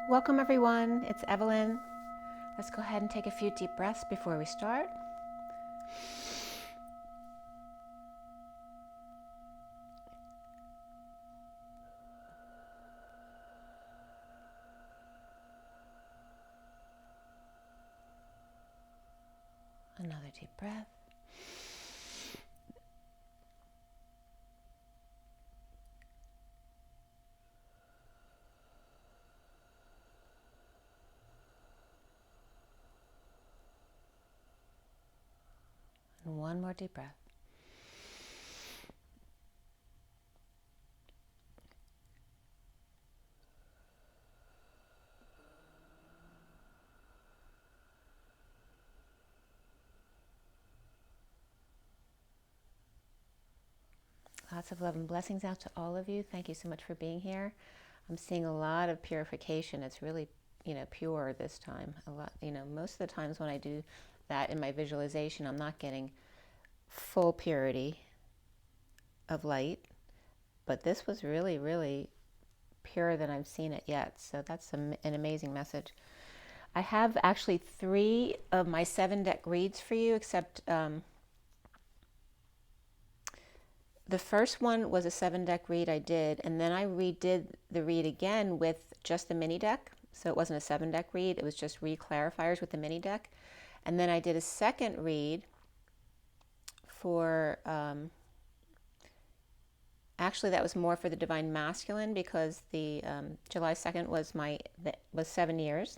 Welcome everyone, it's Evelyn. Let's go ahead and take a few deep breaths before we start. Another deep breath. And one more deep breath. Lots of love and blessings out to all of you. Thank you so much for being here. I'm seeing a lot of purification. It's really, pure this time. A lot, most of the times when I do that in my visualization, I'm not getting full purity of light, but this was really, really purer than I've seen it yet. So that's an amazing message. I have actually 3 of my 7 deck reads for you, except the first one was a 7 deck read I did, and then I redid the read again with just the mini deck. So it wasn't a 7 deck read, it was just re-clarifiers with the mini deck. And then I did a second read for, actually that was more for the Divine Masculine, because the July 2nd was 7 years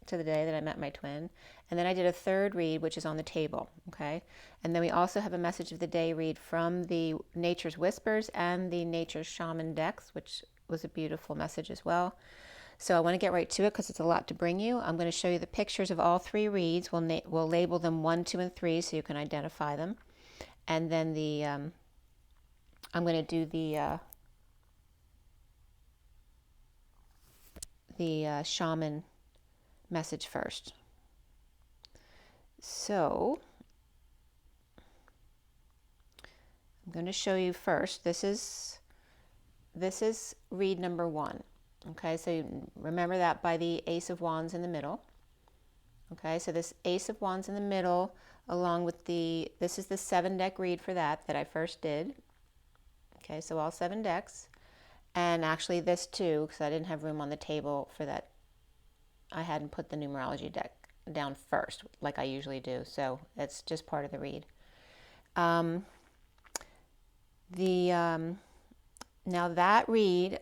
to the day that I met my twin. And then I did a third read, which is on the table, okay? And then we also have a message of the day read from the Nature's Whispers and the Nature's Shaman decks, which was a beautiful message as well. So I want to get right to it because it's a lot to bring you. I'm going to show you the pictures of all 3 reads. We'll label them 1, 2, and 3 so you can identify them. And then I'm going to do the shaman message first. So I'm going to show you first. This is read number 1. Okay, so you remember that by the Ace of Wands in the middle. Okay, so this Ace of Wands in the middle, along with this is the 7 deck read for that I first did. Okay, so all 7 decks. And actually this too, because I didn't have room on the table for that. I hadn't put the numerology deck down first, like I usually do. So it's just part of the read. Now that read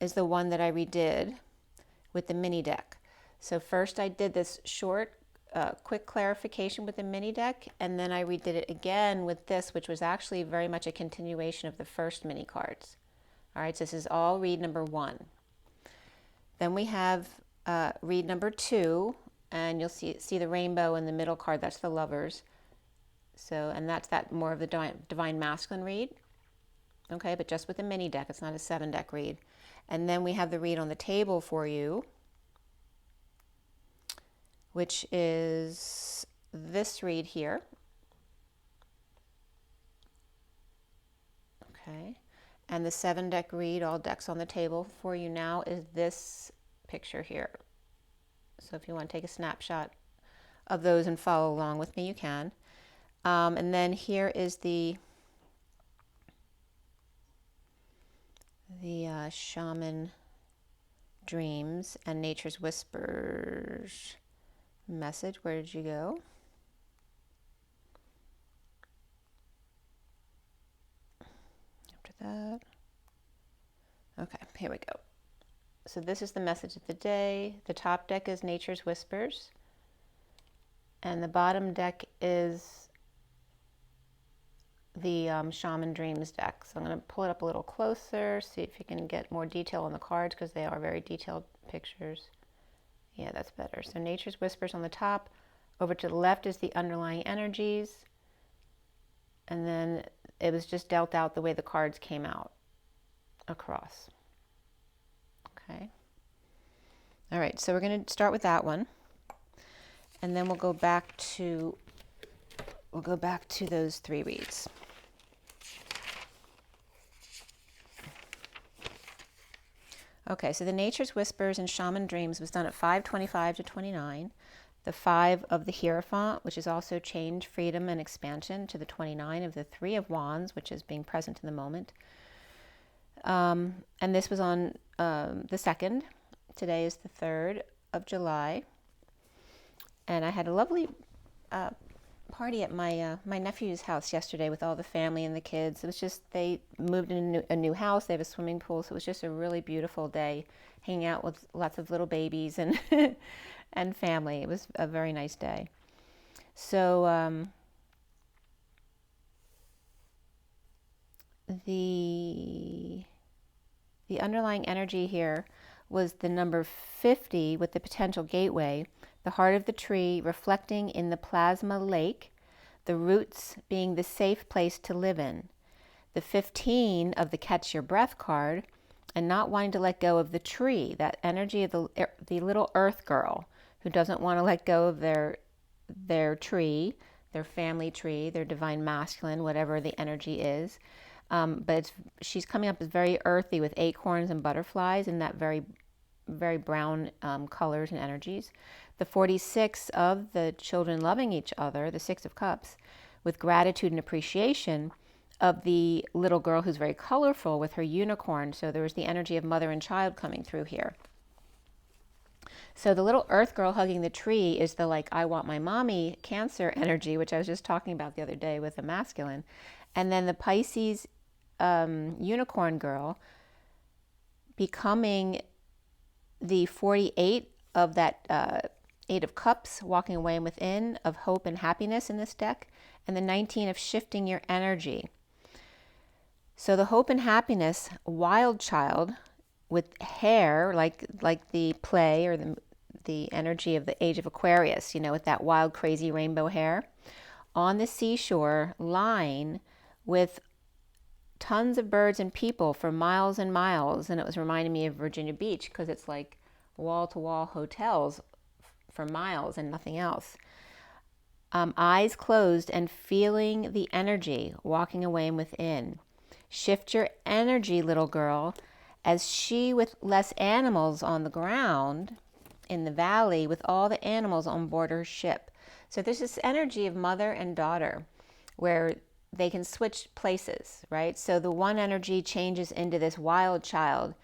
is the one that I redid with the mini deck. So first I did this short, quick clarification with the mini deck, and then I redid it again with this, which was actually very much a continuation of the first mini cards. All right, so this is all read number 1. Then we have read number 2, and you'll see the rainbow in the middle card. That's the Lovers. So, and that's that more of the Divine Masculine read. Okay, but just with the mini deck. It's not a 7 deck read. And then we have the read on the table for you, which is this read here. Okay, and the 7 deck read, all decks on the table for you now, is this picture here. So if you want to take a snapshot of those and follow along with me, you can. And then here is the Shaman Dreams and Nature's Whispers message. Where did you go? After that. Okay, here we go. So this is the message of the day. The top deck is Nature's Whispers, and the bottom deck is the Shaman Dreams deck. So I'm going to pull it up a little closer, see if you can get more detail on the cards, because they are very detailed pictures. Yeah, that's better. So Nature's Whispers on the top. Over to the left is the underlying energies. And then it was just dealt out the way the cards came out across. Okay. All right, so we're going to start with that one. And then we'll go back to those 3 reads. Okay, so the Nature's Whispers and Shaman Dreams was done at 5:25 to 29. The 5 of the Hierophant, which is also change, freedom, and expansion, to the 29 of the 3 of Wands, which is being present in the moment. And this was on the 2nd. Today is the 3rd of July. And I had a lovely party at my my nephew's house yesterday with all the family and the kids. It was just, they moved in a new house. They have a swimming pool, so it was just a really beautiful day, hanging out with lots of little babies and and family. It was a very nice day. So the underlying energy here was the number 50 with the potential gateway, the heart of the tree reflecting in the plasma lake, the roots being the safe place to live in. The 15 of the catch your breath card, and not wanting to let go of the tree, that energy of the little earth girl who doesn't want to let go of their tree, their family tree, their divine masculine, whatever the energy is. But she's coming up as very earthy with acorns and butterflies and that very, very brown colors and energies. The 46 of the children loving each other, the 6 of Cups, with gratitude and appreciation of the little girl who's very colorful with her unicorn. So there was the energy of mother and child coming through here. So the little earth girl hugging the tree is the, like, I want my mommy Cancer energy, which I was just talking about the other day with the masculine. And then the Pisces unicorn girl becoming the 48 of that 8 of Cups, walking away and within, of hope and happiness in this deck, and the 19 of shifting your energy. So the hope and happiness, wild child with hair like the play or the energy of the age of Aquarius, you know, with that wild, crazy rainbow hair, on the seashore line with tons of birds and people for miles and miles. And it was reminding me of Virginia Beach because it's like wall-to-wall hotels for miles and nothing else. Eyes closed and feeling the energy, walking away and within. Shift your energy, little girl, as she, with less animals on the ground in the valley, with all the animals on board her ship. So there's this energy of mother and daughter where they can switch places, right? So the one energy changes into this wild child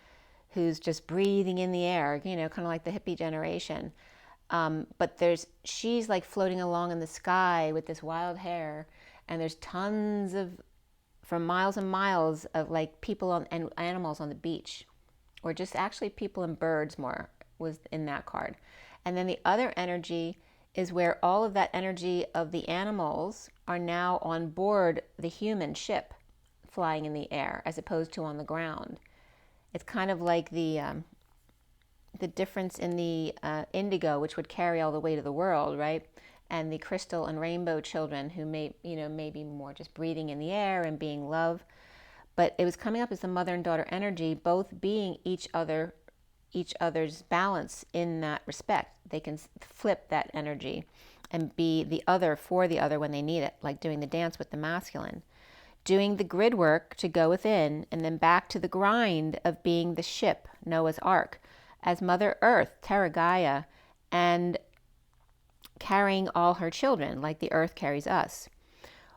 who's just breathing in the air, you know, kind of like the hippie generation. But she's like floating along in the sky with this wild hair, and there's tons of, from miles and miles of like people and animals on the beach, or just actually people and birds more was in that card. And then the other energy is where all of that energy of the animals are now on board the human ship flying in the air as opposed to on the ground. It's kind of like the difference in the indigo, which would carry all the weight of the world, right? And the crystal and rainbow children who may be more just breathing in the air and being love. But it was coming up as the mother and daughter energy, both being each other's balance in that respect. They can flip that energy and be the other for the other when they need it, like doing the dance with the masculine. Doing the grid work to go within, and then back to the grind of being the ship, Noah's Ark, as Mother Earth, Terra Gaia, and carrying all her children like the earth carries us.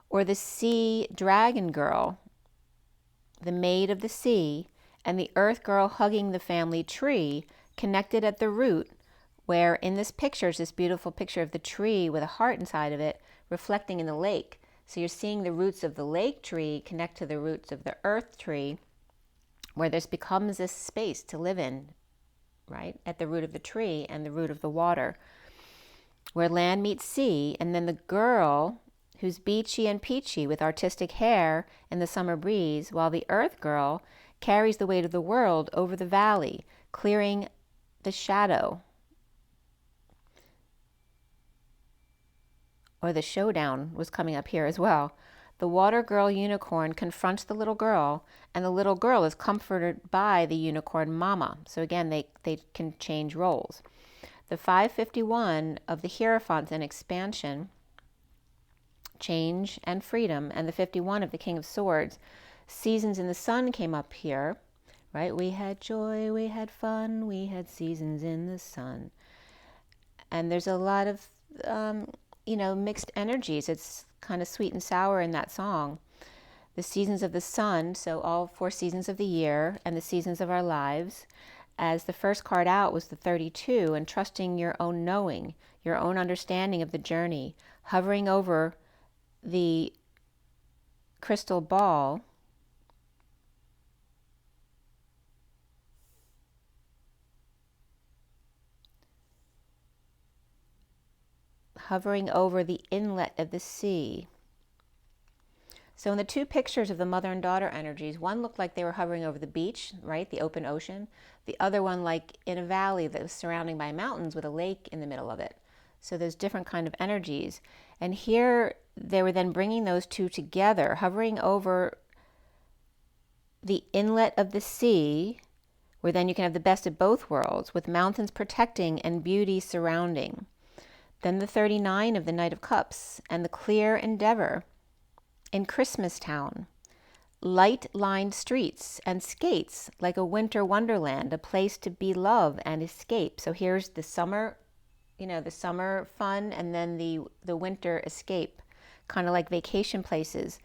Or the sea dragon girl, the maid of the sea, and the earth girl hugging the family tree, connected at the root, where in this picture is this beautiful picture of the tree with a heart inside of it, reflecting in the lake. So you're seeing the roots of the lake tree connect to the roots of the earth tree, where this becomes this space to live in, right? At the root of the tree and the root of the water, where land meets sea. And then the girl who's beachy and peachy with artistic hair in the summer breeze, while the earth girl carries the weight of the world over the valley, clearing the shadow. Or the showdown was coming up here as well. The water girl unicorn confronts the little girl, and the little girl is comforted by the unicorn mama. So again, they can change roles. The 551 of the Hierophant and expansion, change and freedom, and the 51 of the King of Swords, seasons in the sun, came up here, right? We had joy, we had fun, we had seasons in the sun. And there's a lot of, mixed energies. It's kind of sweet and sour in that song. The seasons of the sun, so all 4 seasons of the year and the seasons of our lives. As the first card out was the 32, and trusting your own knowing, your own understanding of the journey, hovering over the crystal ball. Hovering over the inlet of the sea. So in the 2 pictures of the mother and daughter energies, one looked like they were hovering over the beach, right, the open ocean. The other one like in a valley that was surrounded by mountains with a lake in the middle of it. So there's different kind of energies. And here they were then bringing those 2 together, hovering over the inlet of the sea, where then you can have the best of both worlds, with mountains protecting and beauty surrounding. Then the 39 of the Knight of Cups and the clear endeavor in Christmas Town. Light-lined streets and skates like a winter wonderland, a place to be love and escape. So here's the summer, the summer fun, and then the winter escape, kind of like vacation places.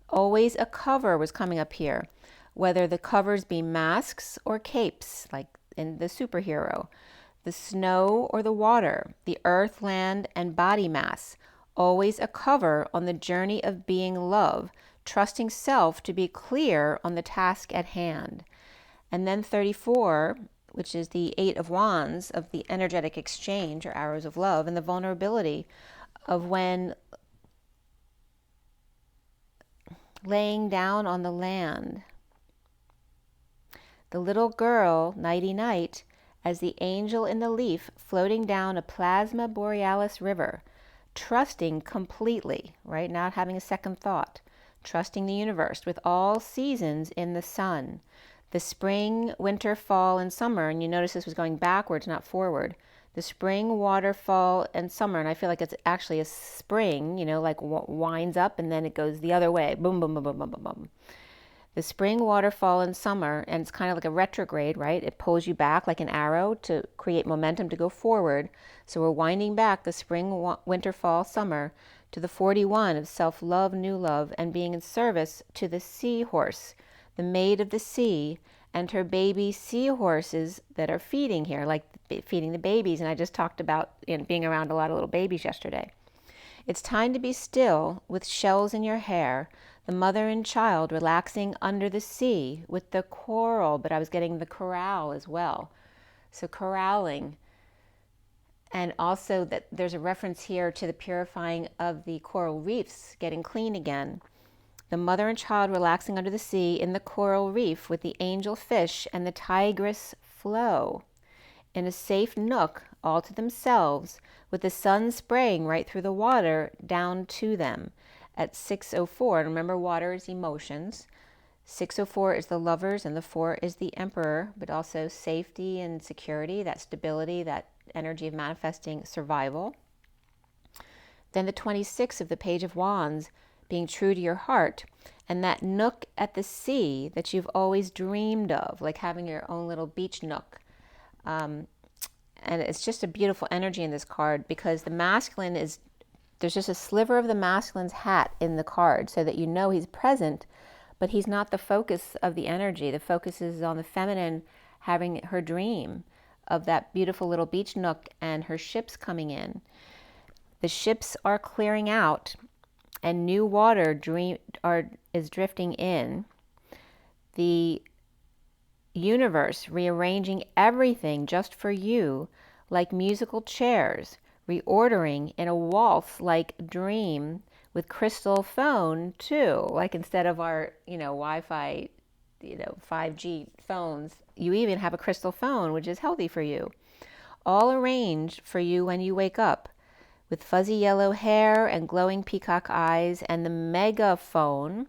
Always a cover was coming up here, whether the covers be masks or capes, like in the superhero. The snow or the water, the earth, land, and body mass. Always a cover on the journey of being love, trusting self to be clear on the task at hand. And then 34, which is the 8 of Wands, of the energetic exchange or arrows of love, and the vulnerability of when laying down on the land. The little girl, nighty night, as the angel in the leaf floating down a plasma borealis river, trusting completely, right? Not having a second thought, trusting the universe with all seasons in the sun. The spring, winter, fall, and summer, and you notice this was going backwards, not forward. The spring, water, fall, and summer, and I feel like it's actually a spring, like winds up and then it goes the other way. Boom, boom, boom, boom, boom, boom, boom. The spring, water, fall, and summer, and it's kind of like a retrograde, right? It pulls you back like an arrow to create momentum to go forward. So we're winding back the spring, winter, fall, summer to the 41 of self-love, new love, and being in service to the seahorse, the maid of the sea, and her baby seahorses that are feeding here, like feeding the babies. And I just talked about being around a lot of little babies yesterday. It's time to be still with shells in your hair, the mother and child relaxing under the sea with the coral, but I was getting the corral as well. So corralling. And also that there's a reference here to the purifying of the coral reefs, getting clean again. The mother and child relaxing under the sea in the coral reef with the angel fish and the tigress flow. In a safe nook all to themselves, with the sun spraying right through the water down to them. At 6:04, and remember water is emotions. 6:04 is the lovers and the 4 is the emperor, but also safety and security, that stability, that energy of manifesting survival. Then the 26 of the Page of Wands, being true to your heart, and that nook at the sea that you've always dreamed of, like having your own little beach nook. And it's just a beautiful energy in this card because the masculine is, there's just a sliver of the masculine's hat in the card so that you know he's present, but he's not the focus of the energy. The focus is on the feminine having her dream of that beautiful little beach nook and her ships coming in. The ships are clearing out and new water is drifting in. The universe rearranging everything just for you, like musical chairs, reordering in a waltz-like dream with crystal phone too. Like instead of our, Wi-Fi, 5G phones, you even have a crystal phone, which is healthy for you. All arranged for you when you wake up, with fuzzy yellow hair and glowing peacock eyes, and the megaphone,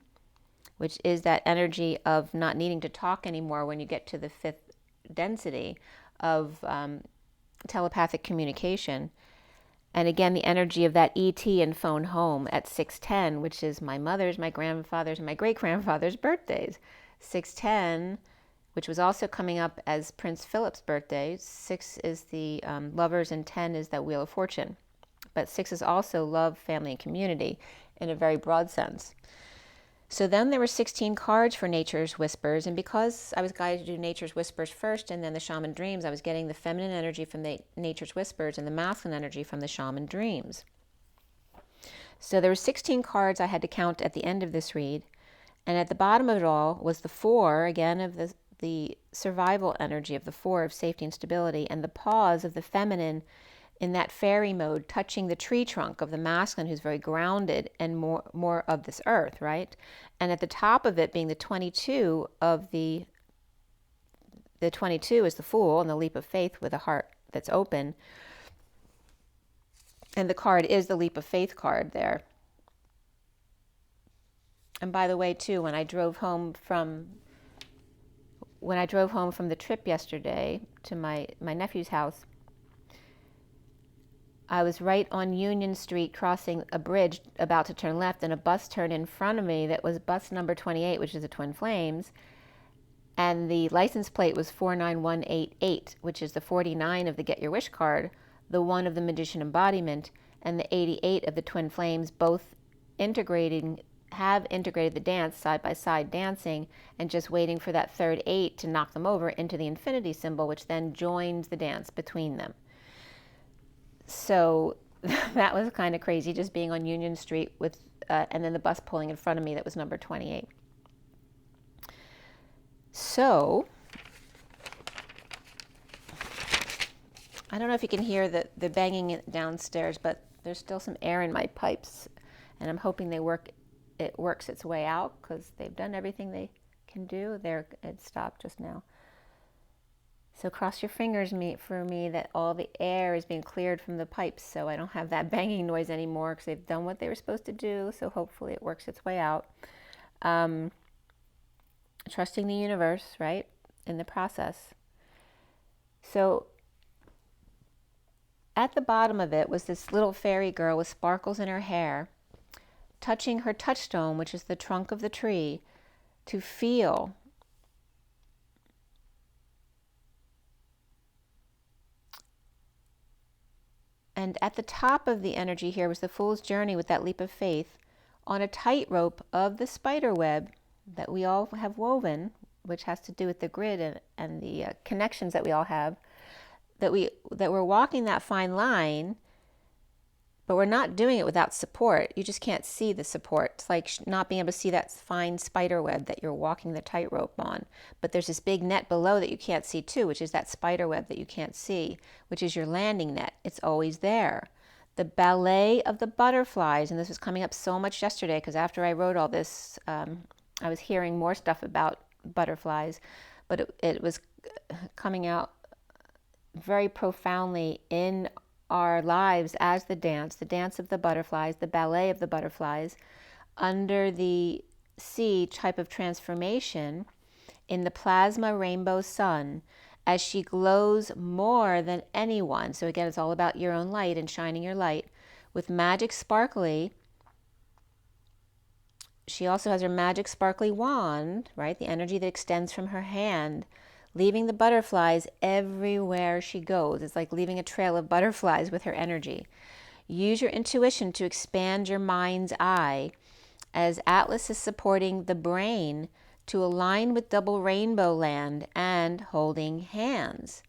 which is that energy of not needing to talk anymore when you get to the 5th density of telepathic communication. And again, the energy of that ET and phone home at 6:10, which is my mother's, my grandfather's, and my great-grandfather's birthdays. 6:10, which was also coming up as Prince Philip's birthday. 6 is the lovers and 10 is that Wheel of Fortune. But 6 is also love, family, and community in a very broad sense. So then there were 16 cards for Nature's Whispers, and because I was guided to do Nature's Whispers first and then the Shaman Dreams, I was getting the feminine energy from the Nature's Whispers and the masculine energy from the Shaman Dreams. So there were 16 cards I had to count at the end of this read, and at the bottom of it all was the 4, again, of the survival energy of the 4 of safety and stability, and the pause of the feminine in that fairy mode, touching the tree trunk of the masculine, who's very grounded and more of this earth, right? And at the top of it being the 22 of the 22 is the Fool and the leap of faith with a heart that's open. And the card is the leap of faith card there. And by the way, too, when I drove home from the trip yesterday to my nephew's house, I was right on Union Street crossing a bridge about to turn left, and a bus turned in front of me that was bus number 28, which is the Twin Flames, and the license plate was 49188, which is the 49 of the Get Your Wish card, the 1 of the Magician Embodiment, and the 88 of the Twin Flames, both have integrated the dance, side by side dancing, and just waiting for that third 8 to knock them over into the infinity symbol, which then joins the dance between them. So that was kind of crazy, just being on Union Street with, and then the bus pulling in front of me that was number 28. So, I don't know if you can hear the banging downstairs, but there's still some air in my pipes, and I'm hoping it works its way out, because they've done everything they can do. It stopped just now. So cross your fingers for me that all the air is being cleared from the pipes, so I don't have that banging noise anymore, because they've done what they were supposed to do, so hopefully it works its way out. Trusting the universe, right, in the process. So at the bottom of it was this little fairy girl with sparkles in her hair, touching her touchstone, which is the trunk of the tree, to feel And at the top of the energy here was the Fool's Journey with that leap of faith on a tightrope of the spider web that we all have woven, which has to do with the grid and the connections that we all have, that we're walking that fine line, but we're not doing it without support. You just can't see the support. It's like not being able to see that fine spider web that you're walking the tightrope on. But there's this big net below that you can't see too, which is that spider web that you can't see, which is your landing net. It's always there. The ballet of the butterflies, and this was coming up so much yesterday because after I wrote all this, I was hearing more stuff about butterflies, but it was coming out very profoundly in our lives as the dance of the butterflies, the ballet of the butterflies, under the sea type of transformation in the plasma rainbow sun as she glows more than anyone. So again, it's all about your own light and shining your light with magic sparkly. She also has her magic sparkly wand, right? The energy that extends from her hand, leaving the butterflies everywhere she goes. It's like leaving a trail of butterflies with her energy. Use your intuition to expand your mind's eye as Atlas is supporting the brain to align with double rainbow land and holding hands.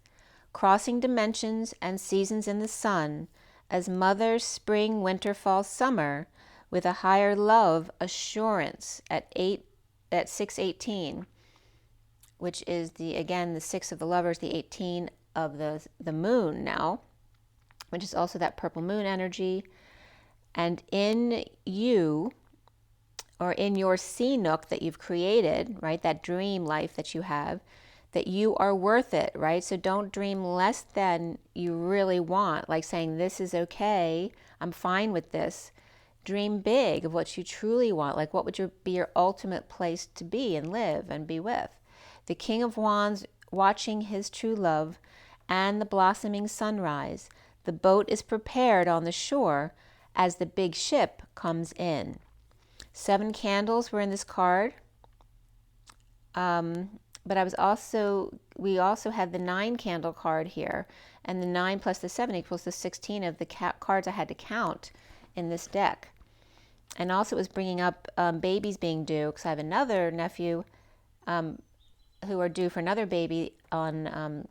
Crossing dimensions and seasons in the sun as mother, spring, winter, fall, summer with a higher love assurance at 618. Which is the 6 of the lovers, the 18 of the moon now, which is also that purple moon energy. And in you, or in your sea nook that you've created, right, that dream life that you have, that you are worth it, right? So don't dream less than you really want, like saying, this is okay, I'm fine with this. Dream big of what you truly want, like what would be your ultimate place to be and live and be with. The King of Wands watching his true love and the blossoming sunrise. The boat is prepared on the shore as the big ship comes in. 7 candles were in this card, but we also had the 9 candle card here, and the 9 plus the 7 equals the 16 of the cards I had to count in this deck. And also it was bringing up babies being due, because I have another nephew who are due for another baby on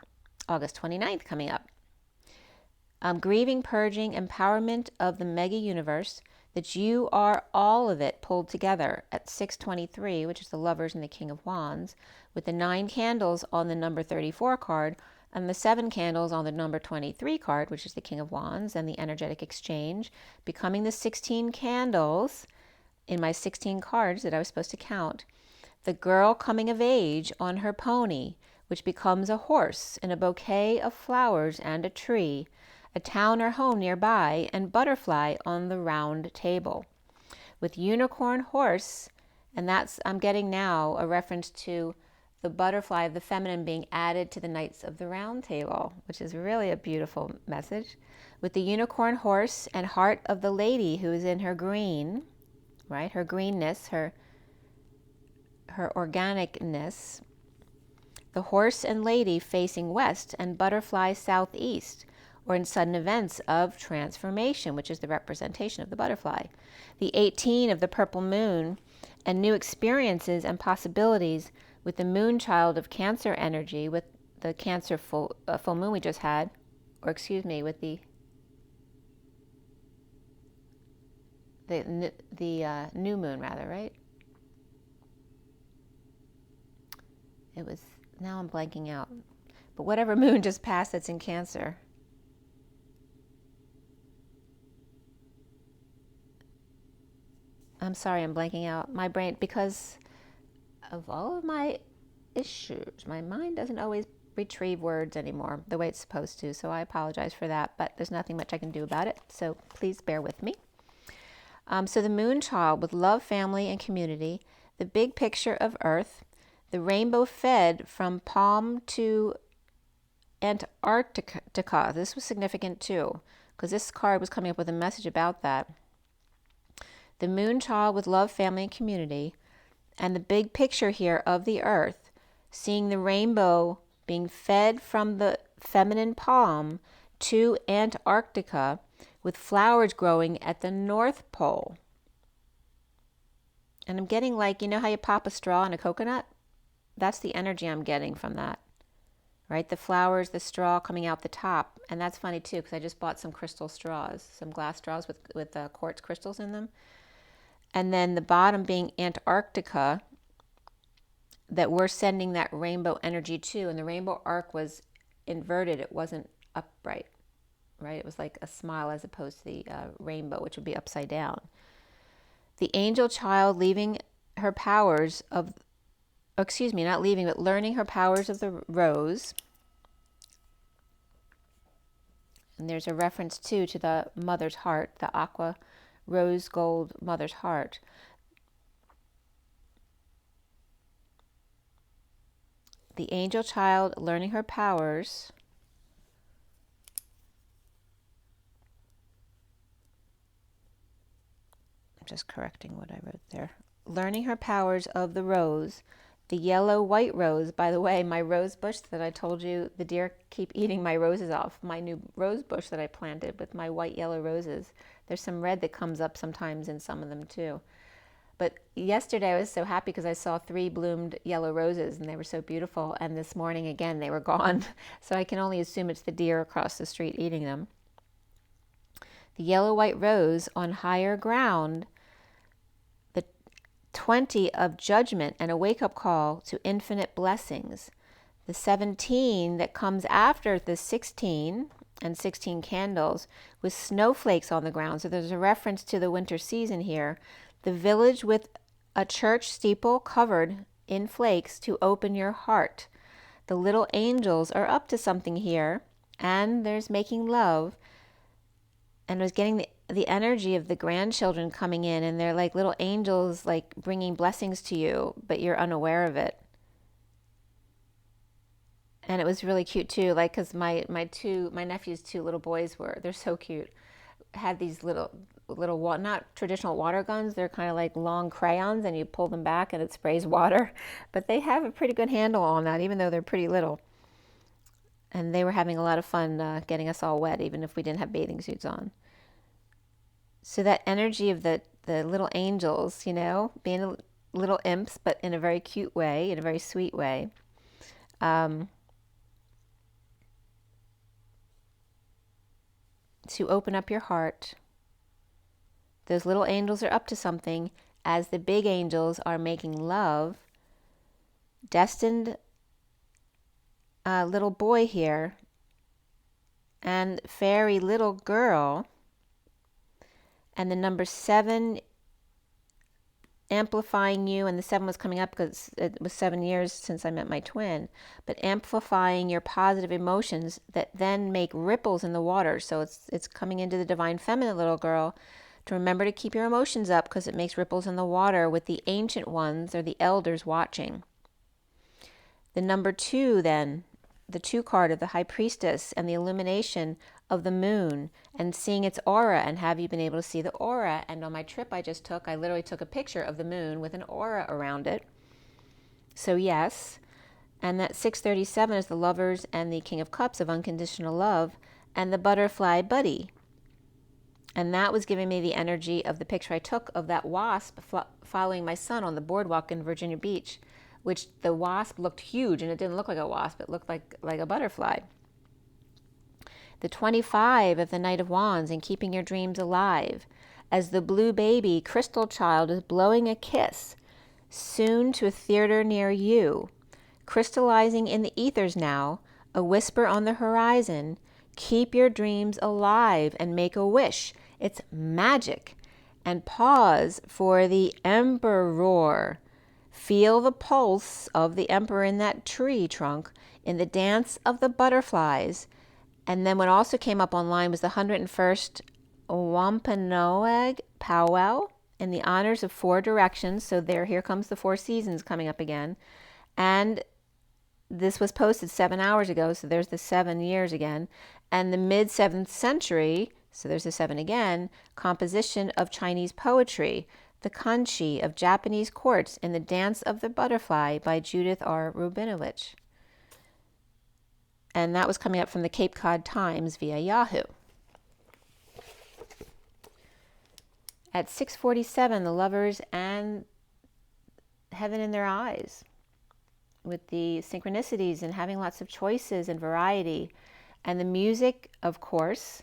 August 29th coming up. Grieving, purging, empowerment of the mega universe, that you are all of it pulled together at 623, which is the Lovers and the King of Wands, with the 9 candles on the number 34 card and the 7 candles on the number 23 card, which is the King of Wands and the energetic exchange, becoming the 16 candles in my 16 cards that I was supposed to count. The girl coming of age on her pony, which becomes a horse in a bouquet of flowers and a tree, a town or home nearby, and butterfly on the round table. With unicorn horse, and that's, I'm getting now a reference to the butterfly of the feminine being added to the Knights of the Round Table, which is really a beautiful message. With the unicorn horse and heart of the lady who is in her green, right? Her greenness, her organicness. The horse and lady facing west and butterfly southeast, or in sudden events of transformation, which is the representation of the butterfly. The 18 of the purple moon and new experiences and possibilities with the moon child of Cancer energy, with the Cancer full moon we just had, or excuse me, with the new moon rather, right? It was, now I'm blanking out. But whatever moon just passed that's in Cancer. I'm sorry, I'm blanking out. My brain, because of all of my issues, my mind doesn't always retrieve words anymore the way it's supposed to. So I apologize for that, but there's nothing much I can do about it. So please bear with me. So the moon child with love, family, and community, the big picture of Earth, the rainbow fed from Palm to Antarctica. This was significant too, because this card was coming up with a message about that. The moon child with love, family, and community, and the big picture here of the Earth, seeing the rainbow being fed from the feminine palm to Antarctica, with flowers growing at the North Pole. And I'm getting like, you know how you pop a straw in a coconut? That's the energy I'm getting from that, right? The flowers, the straw coming out the top. And that's funny too, because I just bought some crystal straws, some glass straws with quartz crystals in them. And then the bottom being Antarctica, that we're sending that rainbow energy to. And the rainbow arc was inverted. It wasn't upright, right? It was like a smile as opposed to the rainbow, which would be upside down. The angel child leaving her powers of, excuse me, not leaving, but learning her powers of the rose. And there's a reference too to the mother's heart, the aqua rose gold mother's heart. The angel child learning her powers. I'm just correcting what I wrote there. Learning her powers of the rose. The yellow white rose, by the way, my rose bush that I told you, the deer keep eating my roses off. My new rose bush that I planted with my white yellow roses. There's some red that comes up sometimes in some of them too. But yesterday I was so happy because I saw 3 bloomed yellow roses and they were so beautiful. And this morning again, they were gone. So I can only assume it's the deer across the street eating them. The yellow white rose on higher ground. 20 of judgment and a wake-up call to infinite blessings. The 17 that comes after the 16 and 16 candles with snowflakes on the ground. So there's a reference to the winter season here. The village with a church steeple covered in flakes to open your heart. The little angels are up to something here, and there's making love. And I was getting the energy of the grandchildren coming in, and they're like little angels, like bringing blessings to you, but you're unaware of it. And it was really cute too, like because my nephew's 2 little boys they're so cute, had these not traditional water guns. They're kind of like long crayons, and you pull them back and it sprays water. But they have a pretty good handle on that, even though they're pretty little. And they were having a lot of fun getting us all wet, even if we didn't have bathing suits on. So that energy of the little angels, you know, being little imps, but in a very cute way, in a very sweet way. To open up your heart. Those little angels are up to something, as the big angels are making love. Destined little boy here and fairy little girl, and the number 7 amplifying you, and the 7 was coming up because it was 7 years since I met my twin, but amplifying your positive emotions that then make ripples in the water. So it's coming into the divine feminine little girl to remember to keep your emotions up, because it makes ripples in the water with the ancient ones or the elders watching. The number 2 then, the 2 card of the high priestess and the illumination of the moon and seeing its aura. And have you been able to see the aura? And on my trip I just took, I literally took a picture of the moon with an aura around it. So yes. And that 637 is the lovers and the King of Cups of unconditional love and the butterfly buddy. And that was giving me the energy of the picture I took of that wasp following my son on the boardwalk in Virginia Beach, which the wasp looked huge, and it didn't look like a wasp. It looked like a butterfly. The 25 of the Knight of Wands and keeping your dreams alive, as the blue baby crystal child is blowing a kiss, soon to a theater near you, crystallizing in the ethers now, a whisper on the horizon, keep your dreams alive and make a wish. It's magic. And pause for the emperor. Feel the pulse of the emperor in that tree trunk, in the dance of the butterflies. And then what also came up online was the 101st Wampanoag powwow in the honors of 4 directions. So here comes the 4 seasons coming up again. And this was posted 7 hours ago, so there's the 7 years again. And the mid-7th century, so there's the 7 again, composition of Chinese poetry, the Kanchi of Japanese courts in the Dance of the Butterfly by Judith R. Rubinowitch. And that was coming up from the Cape Cod Times via Yahoo. At 6:47, the lovers and heaven in their eyes, with the synchronicities and having lots of choices and variety. And the music, of course,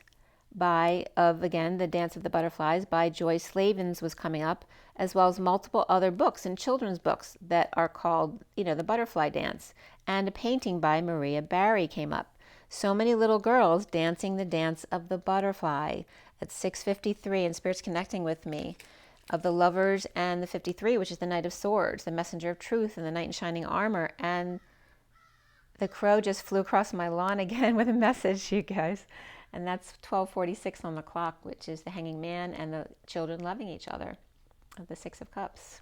again, the Dance of the Butterflies by Joy Slavens was coming up, as well as multiple other books and children's books that are called, the Butterfly Dance. And a painting by Maria Barry came up. So many little girls dancing the Dance of the Butterfly at 6:53, and Spirit's connecting with me, of the lovers and the 53, which is the Knight of Swords, the Messenger of Truth, and the Knight in Shining Armor. And the crow just flew across my lawn again with a message, you guys. And that's 12:46 on the clock, which is the Hanging Man and the children loving each other, of the 6 of Cups.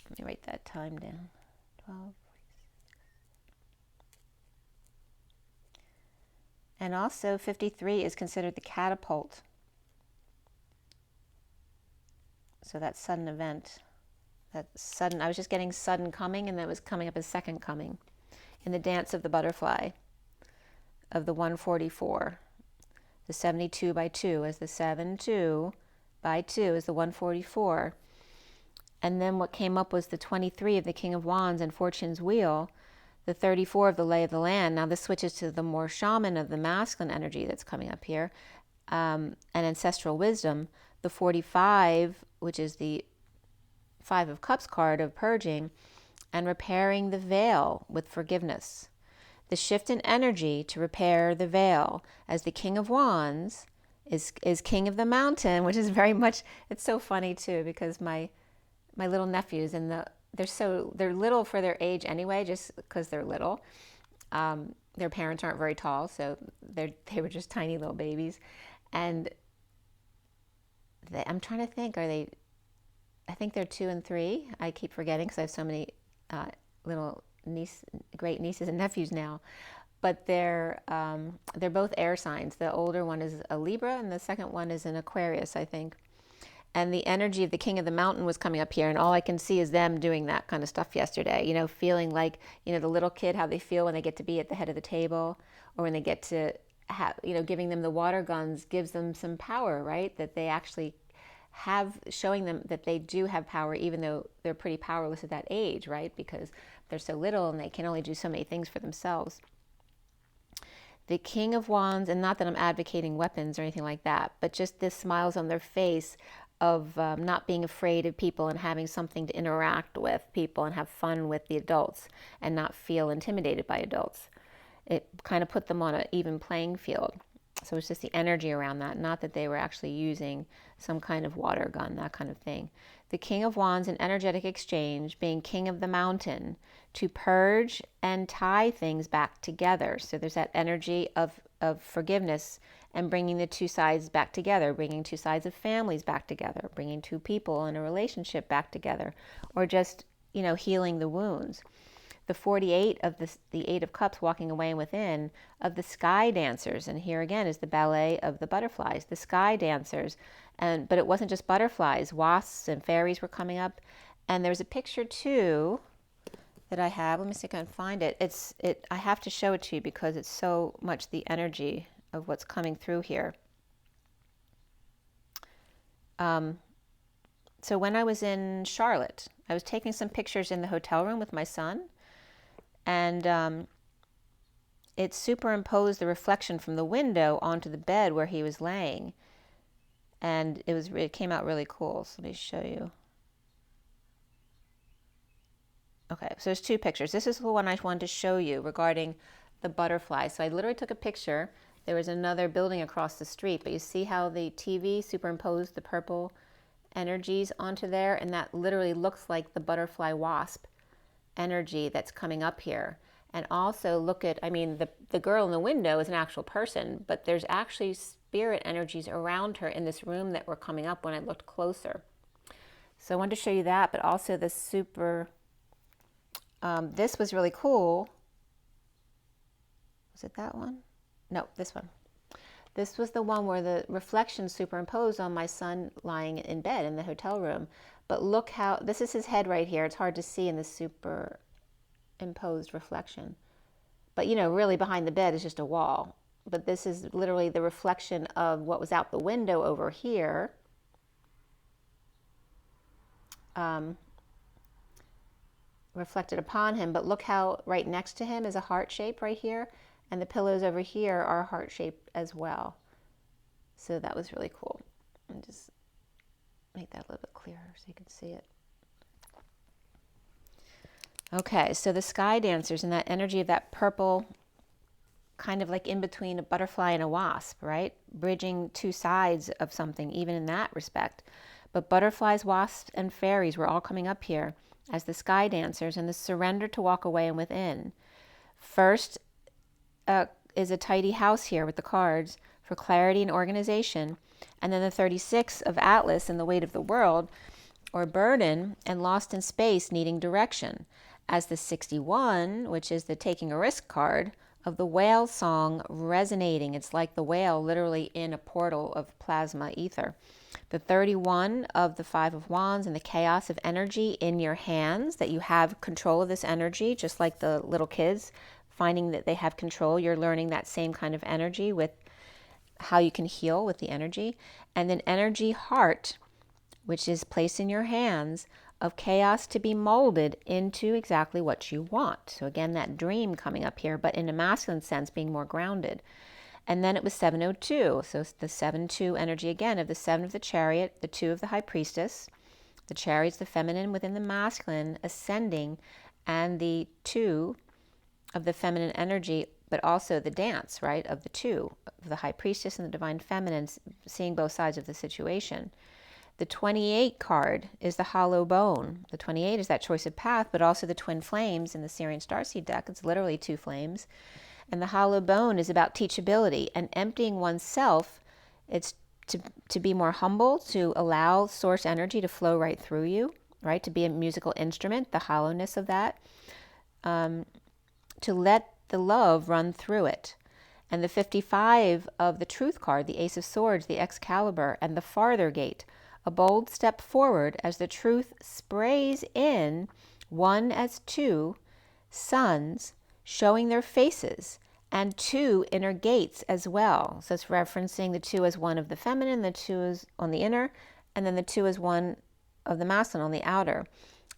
Let me write that time down. 12:46. And also 53 is considered the catapult. So that sudden event, I was just getting sudden coming, and that was coming up as second coming in the Dance of the Butterfly of the 144. The 72 by 2 is the 7-2 by 2 is the 144. And then what came up was the 23 of the King of Wands and Fortune's Wheel, the 34 of the Lay of the Land. Now this switches to the more shaman of the masculine energy that's coming up here, and ancestral wisdom. The 45, which is the 5 of Cups card of purging and repairing the veil with forgiveness. The shift in energy to repair the veil, as the King of Wands is king of the mountain, which is very much, it's so funny too, because my little nephews, and they're little for their age anyway, just because they're little. Their parents aren't very tall, so they were just tiny little babies. And I'm trying to think, I think they're 2 and 3. I keep forgetting because I have so many little great nieces and nephews now. but they're both air signs. The older one is a Libra, and the second one is an Aquarius, I think. And the energy of the king of the mountain was coming up here, and all I can see is them doing that kind of stuff yesterday, you know, feeling like, you know, the little kid, how they feel when they get to be at the head of the table, or when they get to have, you know, giving them the water guns gives them some power, right? That they actually have, showing them that they do have power, even though they're pretty powerless at that age, right? Because they're so little and they can only do so many things for themselves. The King of Wands, and not that I'm advocating weapons or anything like that, but just this smiles on their face of not being afraid of people and having something to interact with people and have fun with the adults and not feel intimidated by adults. It kind of put them on an even playing field. So it's just the energy around that, not that they were actually using some kind of water gun, that kind of thing. The King of Wands, an energetic exchange, being king of the mountain, to purge and tie things back together. So there's that energy of forgiveness and bringing the two sides back together, bringing two sides of families back together, bringing two people in a relationship back together, or just, you know, healing the wounds. The 48 of the Eight of Cups, walking away and within, of the sky dancers. And here again is the ballet of the butterflies, the sky dancers. But it wasn't just butterflies, wasps and fairies were coming up. And there's a picture too that I have. Let me see if I can find it. I have to show it to you because it's so much the energy of what's coming through here. So when I was in Charlotte, I was taking some pictures in the hotel room with my son, and it superimposed the reflection from the window onto the bed where he was laying, and it came out really cool. So let me show you. Okay, so there's two pictures. This is the one I wanted to show you regarding the butterfly. So I literally took a picture. There was another building across the street, but you see how the TV superimposed the purple energies onto there, and that literally looks like the butterfly wasp energy that's coming up here. And also look at, I mean, the girl in the window is an actual person, but there's actually spirit energies around her in this room that were coming up when I looked closer. So I wanted to show you that, but also the this was really cool. Was it that one? No, this one. This was the one where the reflection superimposed on my son lying in bed in the hotel room. But look how, this is his head right here. It's hard to see in the superimposed reflection. But you know, really behind the bed is just a wall. But this is literally the reflection of what was out the window over here. Reflected upon him. But look how right next to him is a heart shape right here. And the pillows over here are heart-shaped as well. So that was really cool. And just make that a little bit clearer so you can see it. Okay, so the sky dancers and that energy of that purple, kind of like in between a butterfly and a wasp, right? Bridging two sides of something, even in that respect. But butterflies, wasps, and fairies were all coming up here as the sky dancers, and the surrender to walk away and within. First, is a tidy house here with the cards for clarity and organization. And then the 36 of Atlas and the weight of the world, or burden and lost in space, needing direction. As the 61, which is the taking a risk card, of the whale song resonating. It's like the whale literally in a portal of plasma ether. The 31 of the 5 of Wands and the chaos of energy in your hands, that you have control of this energy, just like the little kids finding that they have control. You're learning that same kind of energy with how you can heal with the energy. And then energy heart, which is placed in your hands, of chaos to be molded into exactly what you want. So again, that dream coming up here, but in a masculine sense, being more grounded. And then it was 702. So the 7-2 energy again of the 7 of the chariot, the 2 of the high priestess. The chariot's the feminine within the masculine ascending, and the 2 of the feminine energy, but also the dance, right, of the 2, of the high priestess and the divine feminine, seeing both sides of the situation. The 28 card is the hollow bone. The 28 is that choice of path, but also the twin flames in the SIRIAN Starseed deck. It's literally 2 flames. And the hollow bone is about teachability and emptying oneself. It's to be more humble, to allow source energy to flow right through you, right, to be a musical instrument, the hollowness of that. To let the love run through it. And the 55 of the Truth card, the Ace of Swords, the Excalibur, and the Farther Gate, a bold step forward as the truth sprays in one as two suns showing their faces and two inner gates as well. So it's referencing the two as one of the feminine, the two is on the inner, and then the two is one of the masculine on the outer.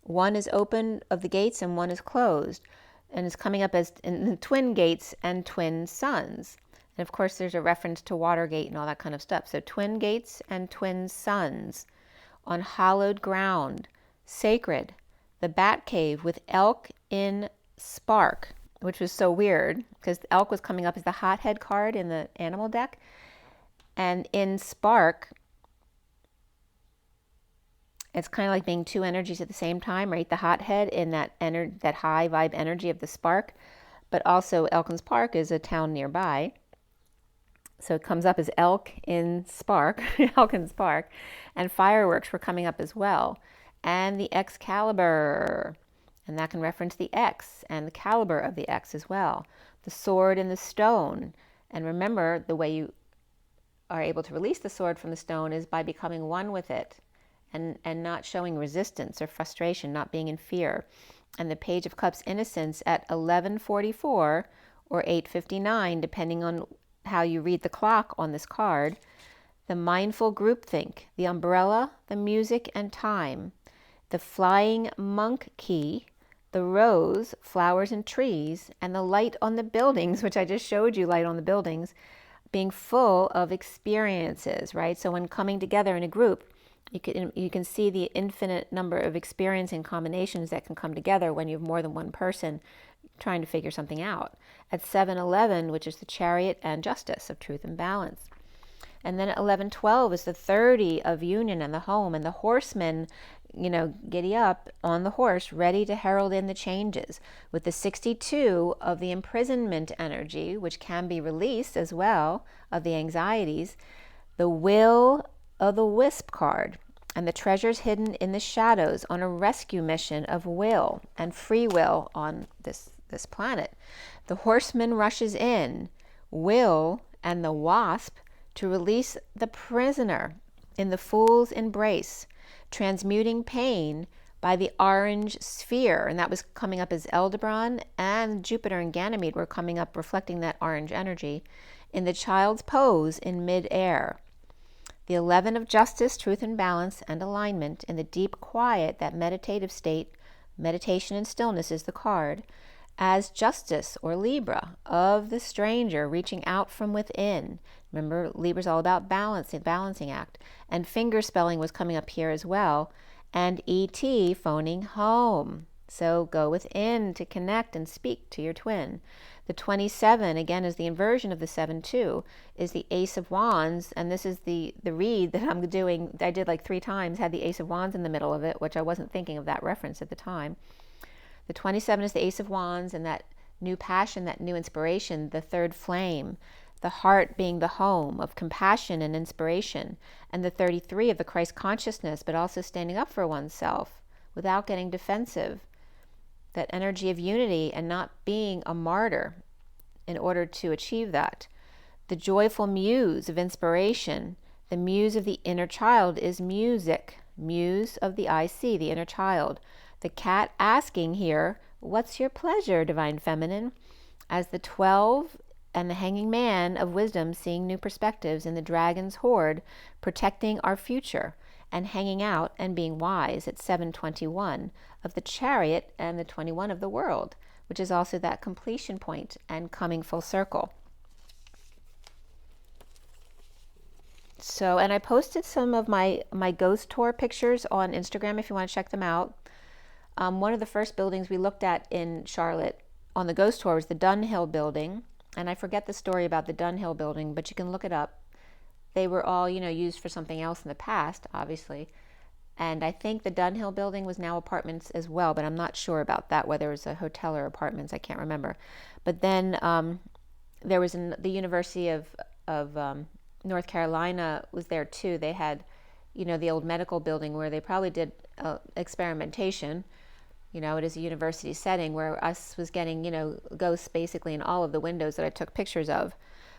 One is open of the gates and one is closed, and it's coming up as in the twin gates and twin suns. And of course there's a reference to Watergate and all that kind of stuff. So twin gates and twin suns on hallowed ground, sacred, the bat cave with elk in spark, which was so weird because the elk was coming up as the hothead card in the animal deck. And in spark, it's kind of like being two energies at the same time, right? The hothead in that high vibe energy of the spark, but also Elkins Park is a town nearby. So it comes up as elk in spark, Elkins Park, and fireworks were coming up as well. And the Excalibur, and that can reference the X and the caliber of the X as well. The sword and the stone. And remember, the way you are able to release the sword from the stone is by becoming one with it and not showing resistance or frustration, not being in fear. And the Page of Cups innocence at 11:44 or 8:59, depending on how you read the clock on this card. The mindful groupthink, the umbrella, the music and time, the flying monk key, the rose, flowers and trees, and the light on the buildings, which I just showed you, light on the buildings, being full of experiences, right? So when coming together in a group, you can see the infinite number of experiencing combinations that can come together when you have more than one person trying to figure something out. At 7:11, which is the Chariot and Justice of Truth and Balance. And then at 11:12 is the 30 of union and the home, and the horseman, giddy up on the horse, ready to herald in the changes, with the 62 of the imprisonment energy, which can be released as well, of the anxieties, the will of the wisp card, and the treasures hidden in the shadows on a rescue mission of will and free will on this planet. The horseman rushes in, will and the wasp, to release the prisoner in the fool's embrace, transmuting pain by the orange sphere. And that was coming up as Aldebaran, and Jupiter and Ganymede were coming up reflecting that orange energy in the child's pose in mid-air. The 11 of justice, truth and balance and alignment in the deep quiet, that meditative state, meditation and stillness is the card, as justice or Libra of the stranger reaching out from within. Remember, Libra's all about balance, the balancing act. And finger spelling was coming up here as well. And ET phoning home. So go within to connect and speak to your twin. The 27, again, is the inversion of the 7-2, is the Ace of Wands. And this is the read that I'm doing. I did like 3 times, had the Ace of Wands in the middle of it, which I wasn't thinking of that reference at the time. The 27 is the Ace of Wands, and that new passion, that new inspiration, the third flame, the heart being the home of compassion and inspiration, and the 33 of the Christ consciousness, but also standing up for oneself without getting defensive, that energy of unity and not being a martyr in order to achieve that. The joyful muse of inspiration, the muse of the inner child is music, muse of the IC, the inner child. The cat asking here, what's your pleasure, divine feminine? As the 12 and the hanging man of wisdom, seeing new perspectives in the dragon's hoard, protecting our future and hanging out and being wise at 7:21 of the chariot and the 21 of the world, which is also that completion point and coming full circle. So, and I posted some of my ghost tour pictures on Instagram if you want to check them out. One of the first buildings we looked at in Charlotte on the ghost tour was the Dunhill building. And I forget the story about the Dunhill building, but you can look it up. They were all, used for something else in the past, obviously. And I think the Dunhill building was now apartments as well, but I'm not sure about that, whether it was a hotel or apartments. I can't remember. But then there was the University of North Carolina was there too. They had, the old medical building where they probably did experimentation, You know, it is a university setting where us was getting, you know, ghosts basically in all of the windows that I took pictures of.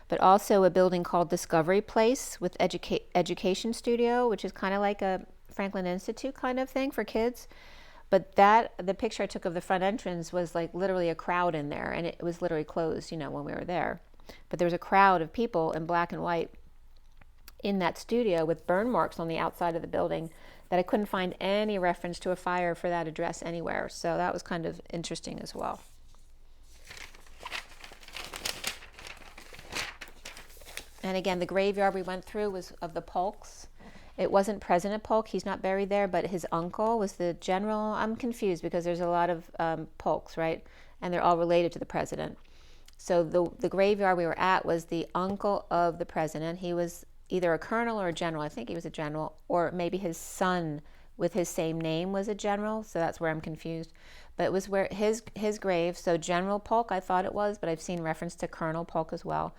But also a building called Discovery Place with education studio, which is kind of like a Franklin Institute kind of thing for kids. But the picture I took of the front entrance was like literally a crowd in there, and it was literally closed, you know, when we were there. But there was a crowd of people in black and white in that studio with burn marks on the outside of the building that I couldn't find any reference to a fire for that address anywhere. So that was kind of interesting as well. And again, the graveyard we went through was of the Polks. It wasn't President Polk, he's not buried there, but his uncle was the general. I'm confused because there's a lot of Polks, right? And they're all related to the president. So the graveyard we were at was the uncle of the president. He was either a colonel or a general. I think he was a general, or maybe his son with his same name was a general. So that's where I'm confused. But it was where his grave, so General Polk, I thought it was, but I've seen reference to Colonel Polk as well,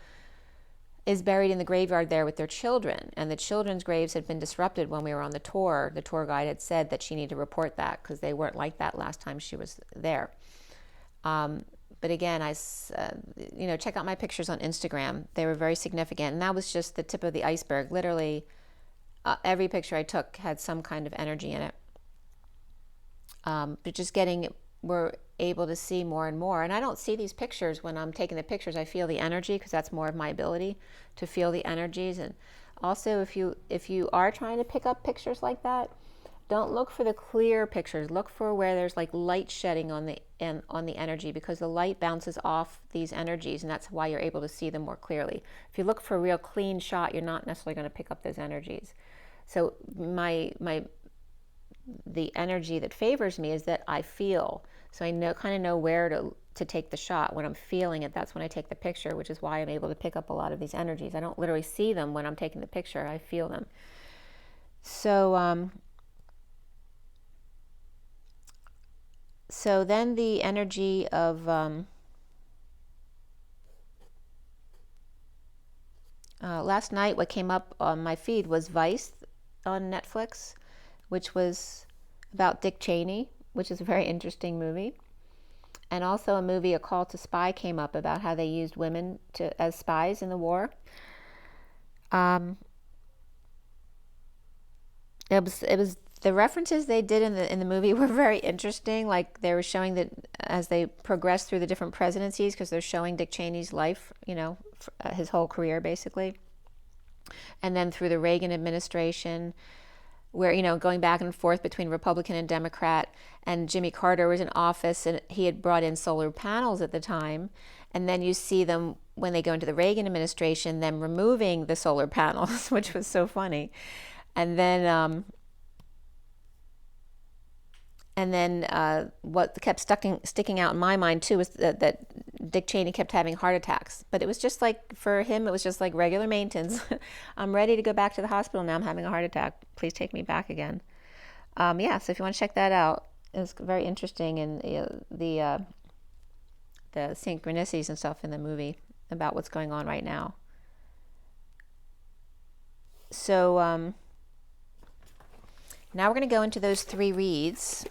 is buried in the graveyard there with their children. And the children's graves had been disrupted when we were on the tour. The tour guide had said that she needed to report that because they weren't like that last time she was there. But again, you know, check out my pictures on Instagram. They were very significant. And that was just the tip of the iceberg. Literally, every picture I took had some kind of energy in it. But just we're able to see more and more. And I don't see these pictures when I'm taking the pictures. I feel the energy because that's more of my ability to feel the energies. And also, if you are trying to pick up pictures like that, don't look for the clear pictures. Look for where there's like light shedding on the energy, because the light bounces off these energies, and that's why you're able to see them more clearly. If you look for a real clean shot, you're not necessarily going to pick up those energies. So the energy that favors me is that I feel. So I kind of know where to take the shot. When I'm feeling it, that's when I take the picture, which is why I'm able to pick up a lot of these energies. I don't literally see them when I'm taking the picture. I feel them. So then the energy of last night, what came up on my feed was Vice on Netflix, which was about Dick Cheney, which is a very interesting movie. And also a movie, A Call to Spy, came up about how they used women as spies in the war. It was the references they did in the movie were very interesting. Like they were showing that as they progressed through the different presidencies, because they're showing Dick Cheney's life, you know, his whole career basically. And then through the Reagan administration, where, you know, going back and forth between Republican and Democrat, and Jimmy Carter was in office and he had brought in solar panels at the time. And then you see them when they go into the Reagan administration, them removing the solar panels, which was so funny. And then what kept sticking out in my mind too was that Dick Cheney kept having heart attacks. But it was just like, for him, it was just like regular maintenance. I'm ready to go back to the hospital now. I'm having a heart attack. Please take me back again. So if you want to check that out, it's very interesting. And the synchronicities and stuff in the movie about what's going on right now. So now we're going to go into those 3 reads.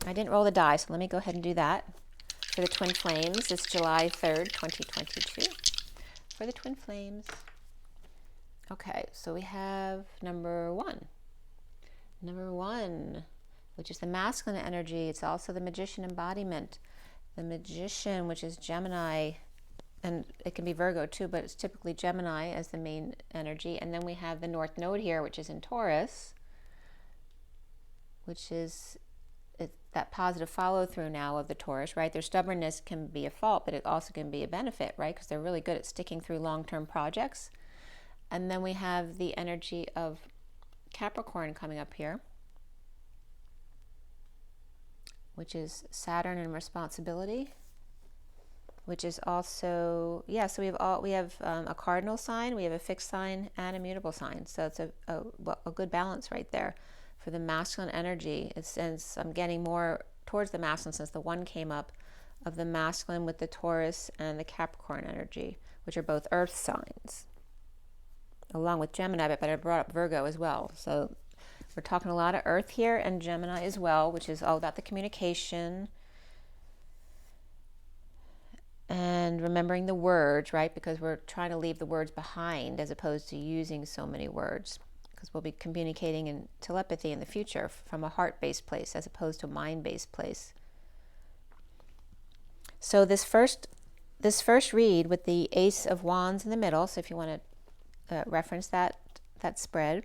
I didn't roll the die, so let me go ahead and do that. For the Twin Flames, it's July 3rd, 2022. For the Twin Flames. Okay, so we have number 1. Number 1, which is the masculine energy. It's also the Magician embodiment. The Magician, which is Gemini, and it can be Virgo too, but it's typically Gemini as the main energy. And then we have the North Node here, which is in Taurus, which is that positive follow-through now of the Taurus, right? Their stubbornness can be a fault, but it also can be a benefit, right? Because they're really good at sticking through long-term projects. And then we have the energy of Capricorn coming up here, which is Saturn and responsibility, which is also, so we have a cardinal sign, we have a fixed sign, and a mutable sign. So it's a good balance right there for the masculine energy. Since I'm getting more towards the masculine, since the 1 came up, of the masculine with the Taurus and the Capricorn energy, which are both earth signs, along with Gemini, but I brought up Virgo as well. So We're talking a lot of Earth here and Gemini as well, which is all about the communication and remembering the words, right? Because we're trying to leave the words behind as opposed to using so many words, because we'll be communicating in telepathy in the future from a heart-based place as opposed to a mind-based place. So this first read with the Ace of Wands in the middle, so if you want to reference that spread,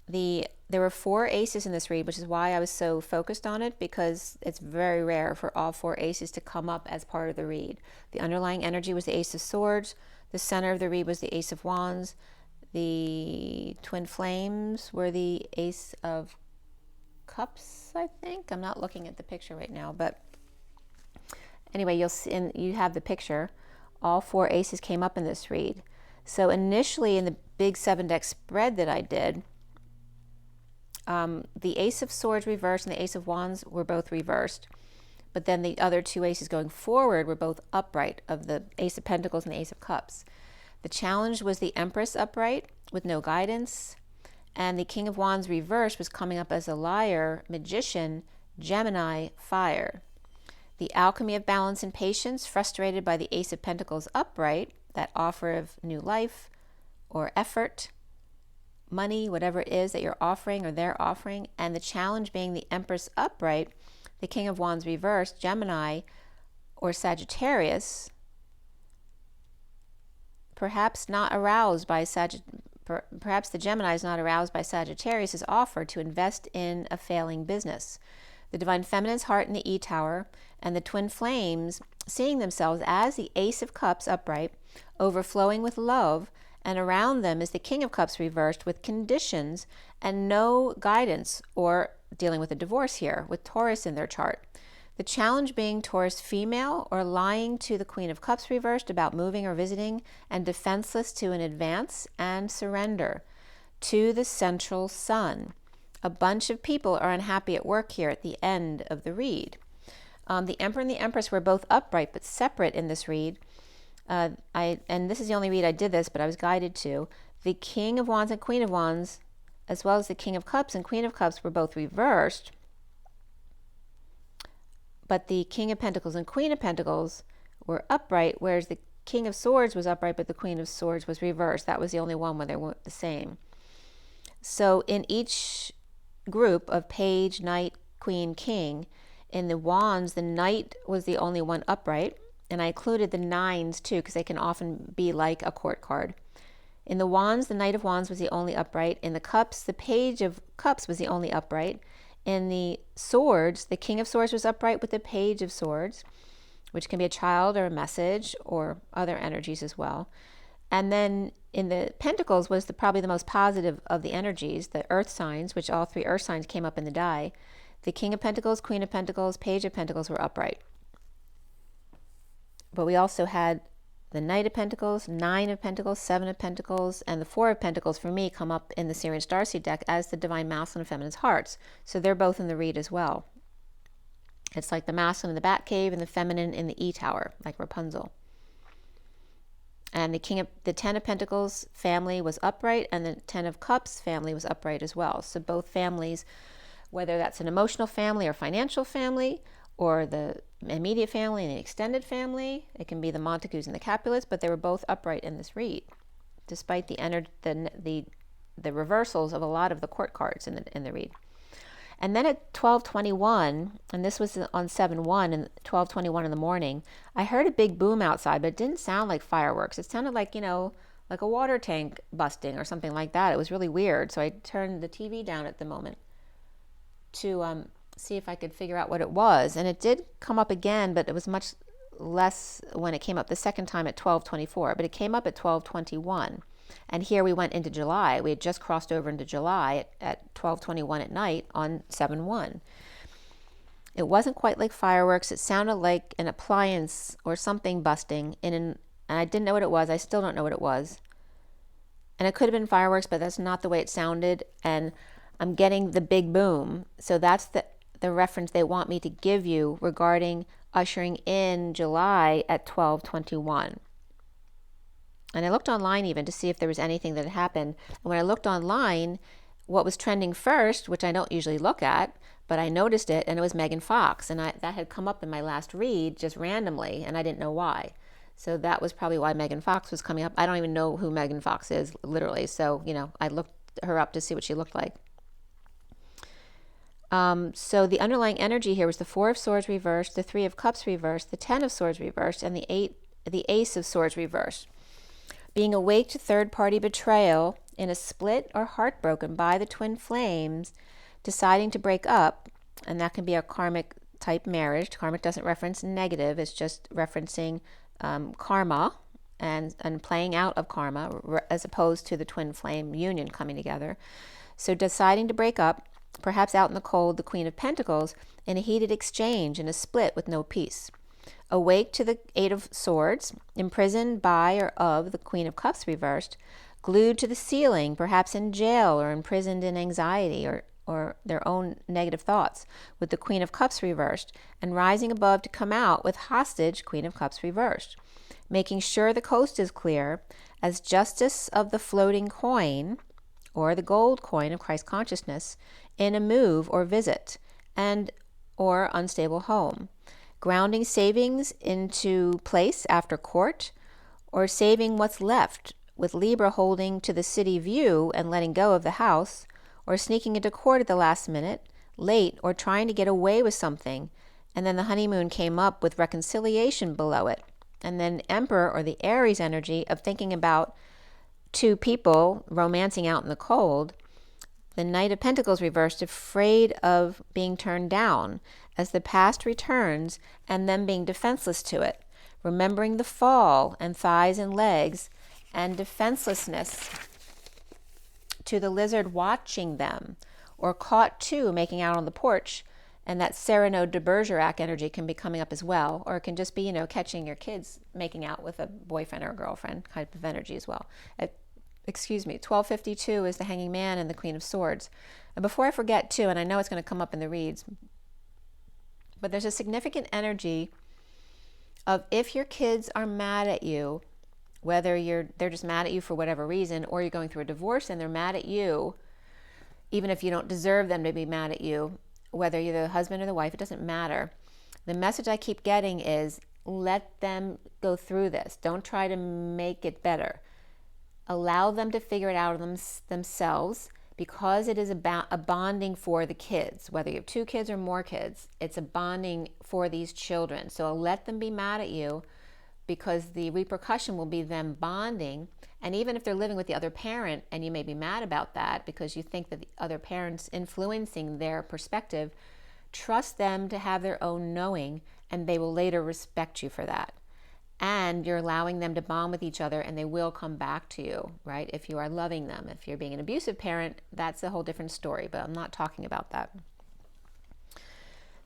there were 4 aces in this read, which is why I was so focused on it, because it's very rare for all 4 aces to come up as part of the read. The underlying energy was the Ace of Swords. The center of the read was the Ace of Wands. The twin flames were the Ace of Cups, I think. I'm not looking at the picture right now, but anyway, you'll see, and you have the picture. All 4 aces came up in this read. So initially in the big 7-deck spread that I did, the Ace of Swords reversed and the Ace of Wands were both reversed. But then the other 2 aces going forward were both upright, of the Ace of Pentacles and the Ace of Cups. The challenge was the Empress upright with no guidance. And the King of Wands reversed was coming up as a liar, magician, Gemini, fire. The alchemy of balance and patience, frustrated by the Ace of Pentacles upright, that offer of new life or effort, money, whatever it is that you're offering or they're offering. And the challenge being the Empress upright, the King of Wands reversed, Gemini or Sagittarius, perhaps not aroused by perhaps the Gemini is not aroused by Sagittarius' offer to invest in a failing business. The Divine Feminine's heart in the E Tower, and the twin flames seeing themselves as the Ace of Cups upright, overflowing with love, and around them is the King of Cups reversed with conditions and no guidance, or dealing with a divorce here, with Taurus in their chart. The challenge being Taurus female, or lying to the Queen of Cups reversed about moving or visiting, and defenseless to an advance and surrender to the central sun. A bunch of people are unhappy at work here at the end of the read. The Emperor and the Empress were both upright but separate in this read. And this is the only read I did this, but I was guided to. The King of Wands and Queen of Wands, as well as the King of Cups and Queen of Cups, were both reversed. But the King of Pentacles and Queen of Pentacles were upright, whereas the King of Swords was upright, but the Queen of Swords was reversed. That was the only one where they weren't the same. So in each group of Page, Knight, Queen, King, in the Wands, the Knight was the only one upright. And I included the 9s too, because they can often be like a court card. In the Wands, the Knight of Wands was the only upright. In the Cups, the Page of Cups was the only upright. In the Swords, the King of Swords was upright with the Page of Swords, which can be a child or a message or other energies as well. And then in the Pentacles was probably the most positive of the energies, the Earth signs, which all 3 Earth signs came up in the die. The King of Pentacles, Queen of Pentacles, Page of Pentacles were upright. But we also had the Knight of Pentacles, 9 of Pentacles, 7 of Pentacles, and the 4 of Pentacles for me come up in the SIRIAN Starseed deck as the Divine Masculine and Feminine's hearts. So they're both in the read as well. It's like the masculine in the Batcave and the feminine in the E Tower, like Rapunzel. And the 10 of Pentacles family was upright, and the 10 of Cups family was upright as well. So both families, whether that's an emotional family or financial family, or the immediate family and the extended family, it can be the Montagues and the Capulets, but they were both upright in this read, despite the reversals of a lot of the court cards in the read. And then at 12:21, and this was on 7/1 and 12:21 in the morning, I heard a big boom outside, but it didn't sound like fireworks. It sounded like, like a water tank busting or something like that. It was really weird. So I turned the TV down at the moment to see if I could figure out what it was. And it did come up again, but it was much less when it came up the second time at 12:24, but it came up at 12:21. And here we went into July. We had just crossed over into July at 12:21 at night on 7/1. It wasn't quite like fireworks. It sounded like an appliance or something busting and I didn't know what it was. I still don't know what it was. And it could have been fireworks, but that's not the way it sounded. And I'm getting the big boom. So that's the reference they want me to give you regarding ushering in July at 12:21. And I looked online even to see if there was anything that had happened. And when I looked online, what was trending first, which I don't usually look at, but I noticed it, and it was Megan Fox, and that had come up in my last read just randomly, and I didn't know why. So that was probably why Megan Fox was coming up. I don't even know who Megan Fox is, literally. So, I looked her up to see what she looked like. So the underlying energy here was the Four of Swords reversed, the Three of Cups reversed, the Ten of Swords reversed, and the Ace of Swords reversed. Being awake to third-party betrayal, in a split or heartbroken by the twin flames, deciding to break up, and that can be a karmic type marriage. Karmic doesn't reference negative, it's just referencing karma and playing out of karma, as opposed to the twin flame union coming together. So deciding to break up, perhaps out in the cold, the Queen of Pentacles, in a heated exchange, in a split with no peace. Awake to the Eight of Swords, imprisoned by or of the Queen of Cups reversed, glued to the ceiling, perhaps in jail or imprisoned in anxiety or their own negative thoughts, with the Queen of Cups reversed, and rising above to come out with hostage, Queen of Cups reversed, making sure the coast is clear as justice of the floating coin, or the gold coin of Christ consciousness, in a move or visit, and or unstable home, grounding savings into place after court, or saving what's left, with Libra holding to the city view and letting go of the house, or sneaking into court at the last minute, late, or trying to get away with something, and then the honeymoon came up with reconciliation below it. And then Emperor, or the Aries energy of thinking about two people romancing out in the cold. The Knight of Pentacles reversed, afraid of being turned down, as the past returns and them being defenseless to it, remembering the fall and thighs and legs and defenselessness to the lizard watching them, or caught too making out on the porch. And that Cyrano de Bergerac energy can be coming up as well, or it can just be, catching your kids making out with a boyfriend or a girlfriend type of energy as well. 1252 is the Hanging Man and the Queen of Swords. And before I forget too, and I know it's going to come up in the reads, but there's a significant energy of if your kids are mad at you, whether they're just mad at you for whatever reason, or you're going through a divorce and they're mad at you, even if you don't deserve them to be mad at you, whether you're the husband or the wife, it doesn't matter. The message I keep getting is let them go through this. Don't try to make it better. Allow them to figure it out themselves, because it is about a bonding for the kids. Whether you have 2 kids or more kids, it's a bonding for these children. So let them be mad at you, because the repercussion will be them bonding. And even if they're living with the other parent and you may be mad about that because you think that the other parent's influencing their perspective, trust them to have their own knowing, and they will later respect you for that. And you're allowing them to bond with each other, and they will come back to you, right? If you are loving them. If you're being an abusive parent, that's a whole different story, but I'm not talking about that.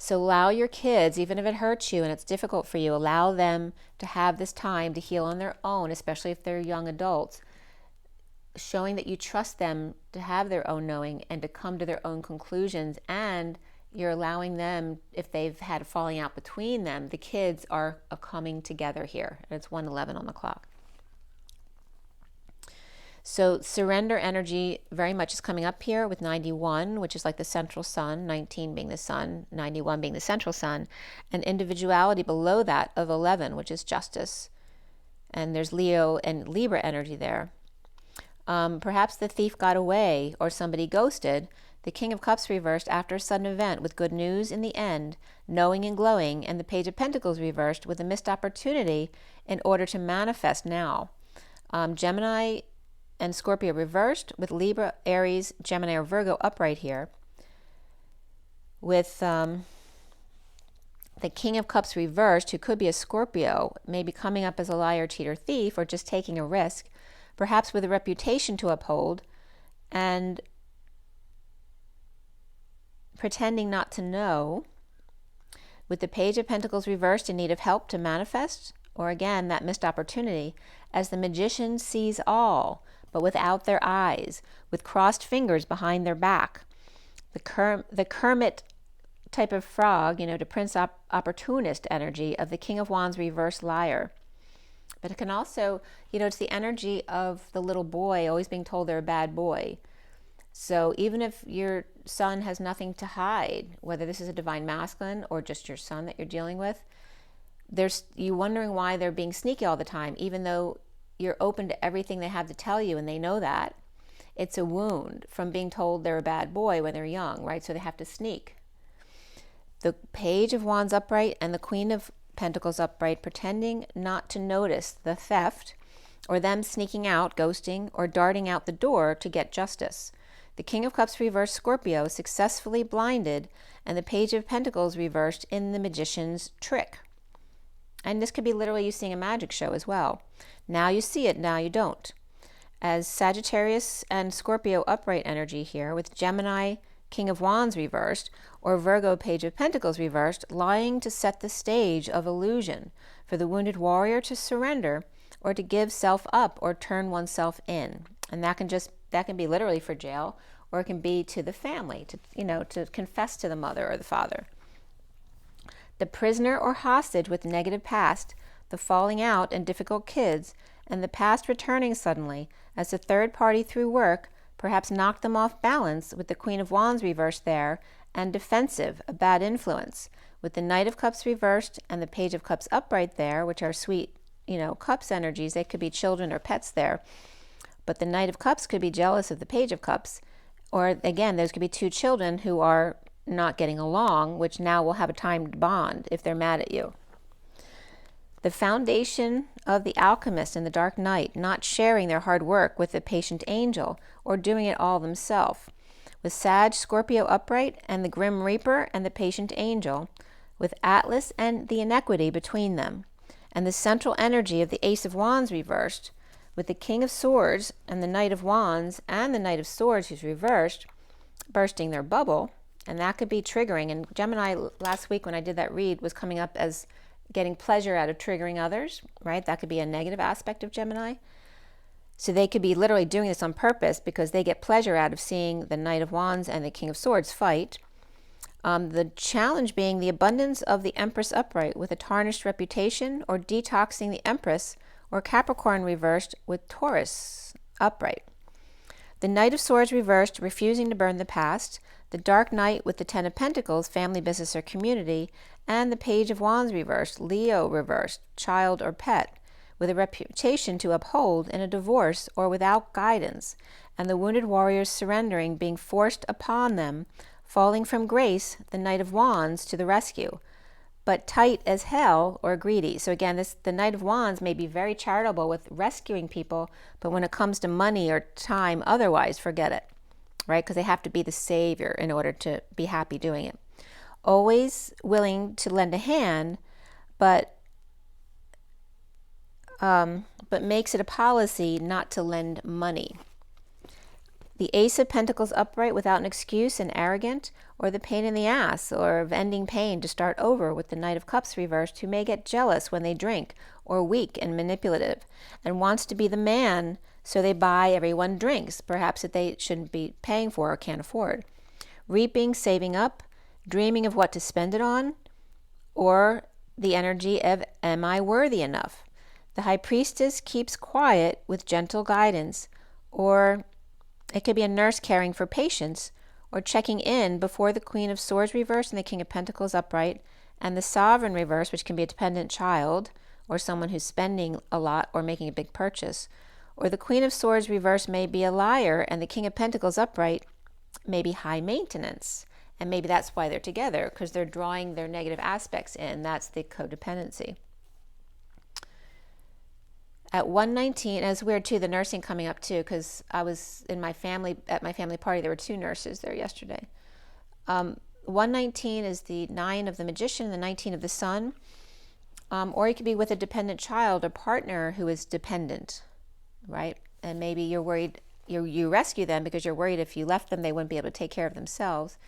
So allow your kids, even if it hurts you and it's difficult for you, allow them to have this time to heal on their own, especially if they're young adults, showing that you trust them to have their own knowing and to come to their own conclusions. And you're allowing them, if they've had a falling out between them, the kids are coming together here. And it's 1:11 on the clock. So surrender energy very much is coming up here with 91, which is like the central sun, 19 being the sun, 91 being the central sun, and individuality below that of 11, which is justice. And there's Leo and Libra energy there. Perhaps the thief got away, or somebody ghosted. The King of Cups reversed after a sudden event with good news in the end, knowing and glowing, and the Page of Pentacles reversed with a missed opportunity in order to manifest now. Gemini and Scorpio reversed, with Libra, Aries, Gemini, or Virgo upright here. With the King of Cups reversed, who could be a Scorpio, maybe coming up as a liar, cheat, or thief, or just taking a risk, perhaps with a reputation to uphold, and pretending not to know. With the Page of Pentacles reversed, in need of help to manifest, or again, that missed opportunity, as the magician sees all, but without their eyes, with crossed fingers behind their back. The Kermit type of frog, to Prince Opportunist energy of the King of Wands reverse liar. But it can also, it's the energy of the little boy always being told they're a bad boy. So even if your sun has nothing to hide, whether this is a divine masculine or just your sun that you're dealing with, there's you wondering why they're being sneaky all the time, even though you're open to everything they have to tell you and they know that. It's a wound from being told they're a bad boy when they're young, right? So they have to sneak. The Page of Wands upright and the Queen of Pentacles upright, pretending not to notice the theft or them sneaking out, ghosting, or darting out the door to get justice. The King of Cups reversed Scorpio, successfully blinded, and the Page of Pentacles reversed in the Magician's trick. And this could be literally you seeing a magic show as well. Now you see it, now you don't. As Sagittarius and Scorpio upright energy here, with Gemini King of Wands reversed, or Virgo Page of Pentacles reversed, lying to set the stage of illusion for the wounded warrior to surrender or to give self up or turn oneself in. And that can be literally for jail, or it can be to the family, to confess to the mother or the father. The prisoner or hostage with negative past, the falling out and difficult kids, and the past returning suddenly as the third party through work perhaps knocked them off balance, with the Queen of Wands reversed there, and defensive, a bad influence, with the Knight of Cups reversed and the Page of Cups upright there, which are sweet, cups energies. They could be children or pets there. But the Knight of Cups could be jealous of the Page of Cups. Or again, there's could be two children who are not getting along, which now will have a time to bond if they're mad at you. The foundation of the alchemist and the dark knight, not sharing their hard work with the patient angel or doing it all themselves. With Sag, Scorpio upright, and the grim reaper and the patient angel, with Atlas and the inequity between them. And the central energy of the Ace of Wands reversed, with the King of Swords and the Knight of Wands and the Knight of Swords who's reversed, bursting their bubble. And that could be triggering. And Gemini last week when I did that read was coming up as getting pleasure out of triggering others, right? That could be a negative aspect of Gemini. So they could be literally doing this on purpose because they get pleasure out of seeing the Knight of Wands and the King of Swords fight. The challenge being the abundance of the Empress upright with a tarnished reputation, or detoxing the Empress or Capricorn reversed with Taurus upright. The Knight of Swords reversed, refusing to burn the past. The Dark Knight with the Ten of Pentacles, family, business, or community. And the Page of Wands reversed, Leo reversed, child or pet, with a reputation to uphold in a divorce or without guidance. And the wounded warriors surrendering, being forced upon them, falling from grace, the Knight of Wands to the rescue. But tight as hell or greedy. So again, the Knight of Wands may be very charitable with rescuing people, but when it comes to money or time, otherwise, forget it, right? Because they have to be the savior in order to be happy doing it. Always willing to lend a hand, but makes it a policy not to lend money. The Ace of Pentacles upright without an excuse and arrogant, or the pain in the ass, or of ending pain to start over, with the Knight of Cups reversed, who may get jealous when they drink, or weak and manipulative, and wants to be the man, so they buy everyone drinks, perhaps that they shouldn't be paying for or can't afford. Reaping, saving up, dreaming of what to spend it on, or the energy of, am I worthy enough? The High Priestess keeps quiet with gentle guidance, or it could be a nurse caring for patients, or checking in before the Queen of Swords reverse and the King of Pentacles upright, and the Sovereign reverse, which can be a dependent child, or someone who's spending a lot or making a big purchase. Or the Queen of Swords reverse may be a liar, and the King of Pentacles upright may be high maintenance. And maybe that's why they're together, because they're drawing their negative aspects in. That's the codependency. At 119, and it's weird too, the nursing coming up too, because I was at my family party, there were two nurses there yesterday. 119 is the 9 of the Magician, the 19 of the Sun. Or you could be with a dependent child or partner who is dependent, right? And maybe you're worried, you rescue them because you're worried if you left them, they wouldn't be able to take care of themselves.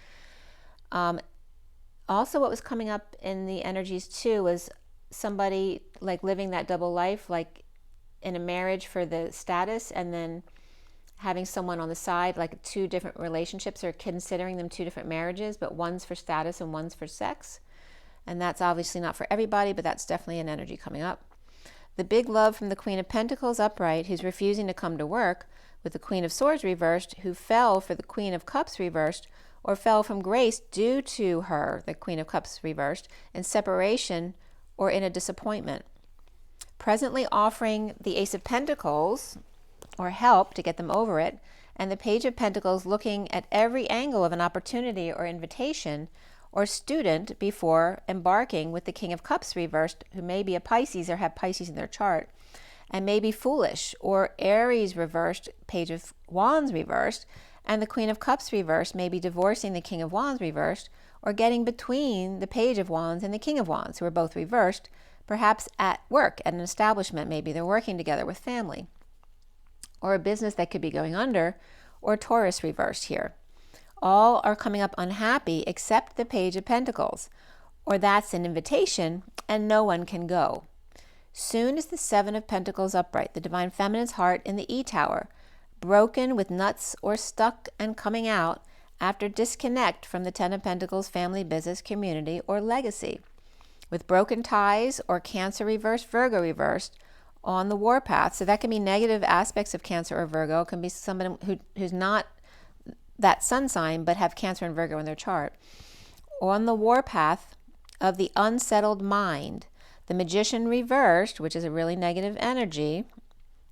Also, what was coming up in the energies too was somebody like living that double life, like in a marriage for the status, and then having someone on the side, like two different relationships, or considering them two different marriages, but one's for status and one's for sex. And that's obviously not for everybody, but that's definitely an energy coming up. The big love from the Queen of Pentacles upright, who's refusing to come to work, with the Queen of Swords reversed, who fell for the Queen of Cups reversed, or fell from grace due to her, the Queen of Cups reversed, in separation or in a disappointment. Presently offering the Ace of Pentacles, or help to get them over it, and the Page of Pentacles looking at every angle of an opportunity or invitation or student before embarking with the King of Cups reversed, who may be a Pisces or have Pisces in their chart, and may be foolish, or Aries reversed, Page of Wands reversed, and the Queen of Cups reversed may be divorcing the King of Wands reversed, or getting between the Page of Wands and the King of Wands, who are both reversed, perhaps at work, at an establishment. Maybe they're working together with family, or a business that could be going under, or Taurus reversed here. All are coming up unhappy except the Page of Pentacles, or that's an invitation and no one can go. Soon is the Seven of Pentacles upright, the Divine Feminine's heart in the E Tower, broken with nuts or stuck and coming out after disconnect from the Ten of Pentacles family, business, community, or legacy, with broken ties or Cancer reversed, Virgo reversed, on the warpath. So that can be negative aspects of Cancer or Virgo. It can be somebody who's not that sun sign but have Cancer and Virgo in their chart. On the warpath of the unsettled mind, the Magician reversed, which is a really negative energy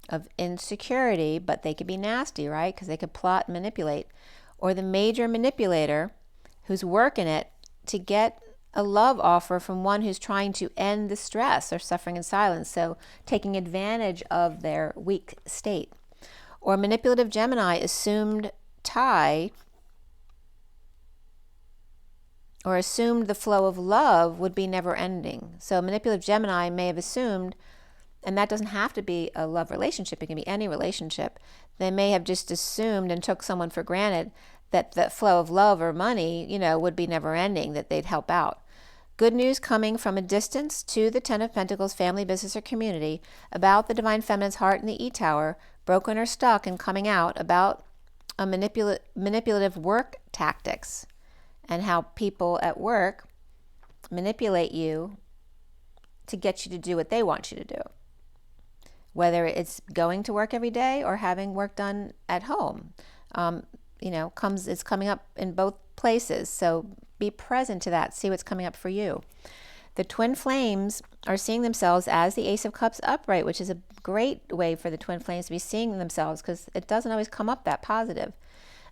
of insecurity, but they could be nasty, right? Because they could plot and manipulate. Or the Major Manipulator, who's working it to get a love offer from one who's trying to end the stress or suffering in silence, so taking advantage of their weak state. Or Manipulative Gemini assumed tie, or assumed the flow of love would be never ending. So Manipulative Gemini may have assumed, and that doesn't have to be a love relationship, it can be any relationship. They may have just assumed and took someone for granted that the flow of love or money, would be never ending, that they'd help out. Good news coming from a distance to the Ten of Pentacles family, business, or community about the Divine Feminine's heart in the E Tower, broken or stuck and coming out, about a manipulative work tactics and how people at work manipulate you to get you to do what they want you to do. Whether it's going to work every day or having work done at home. It's coming up in both places. So be present to that. See what's coming up for you. The twin flames are seeing themselves as the Ace of Cups upright, which is a great way for the twin flames to be seeing themselves, because it doesn't always come up that positive.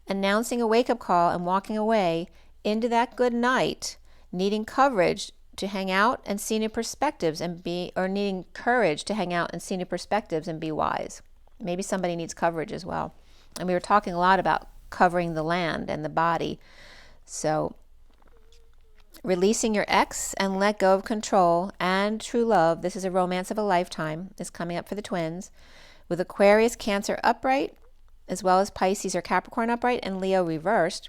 Announcing a wake-up call and walking away into that good night, needing coverage to hang out and see new perspectives or needing courage to hang out and see new perspectives and be wise. Maybe somebody needs coverage as well. And we were talking a lot about covering the land and the body. So releasing your ex and let go of control and true love. This is a romance of a lifetime is coming up for the twins, with Aquarius, Cancer upright, as well as Pisces or Capricorn upright, and Leo reversed.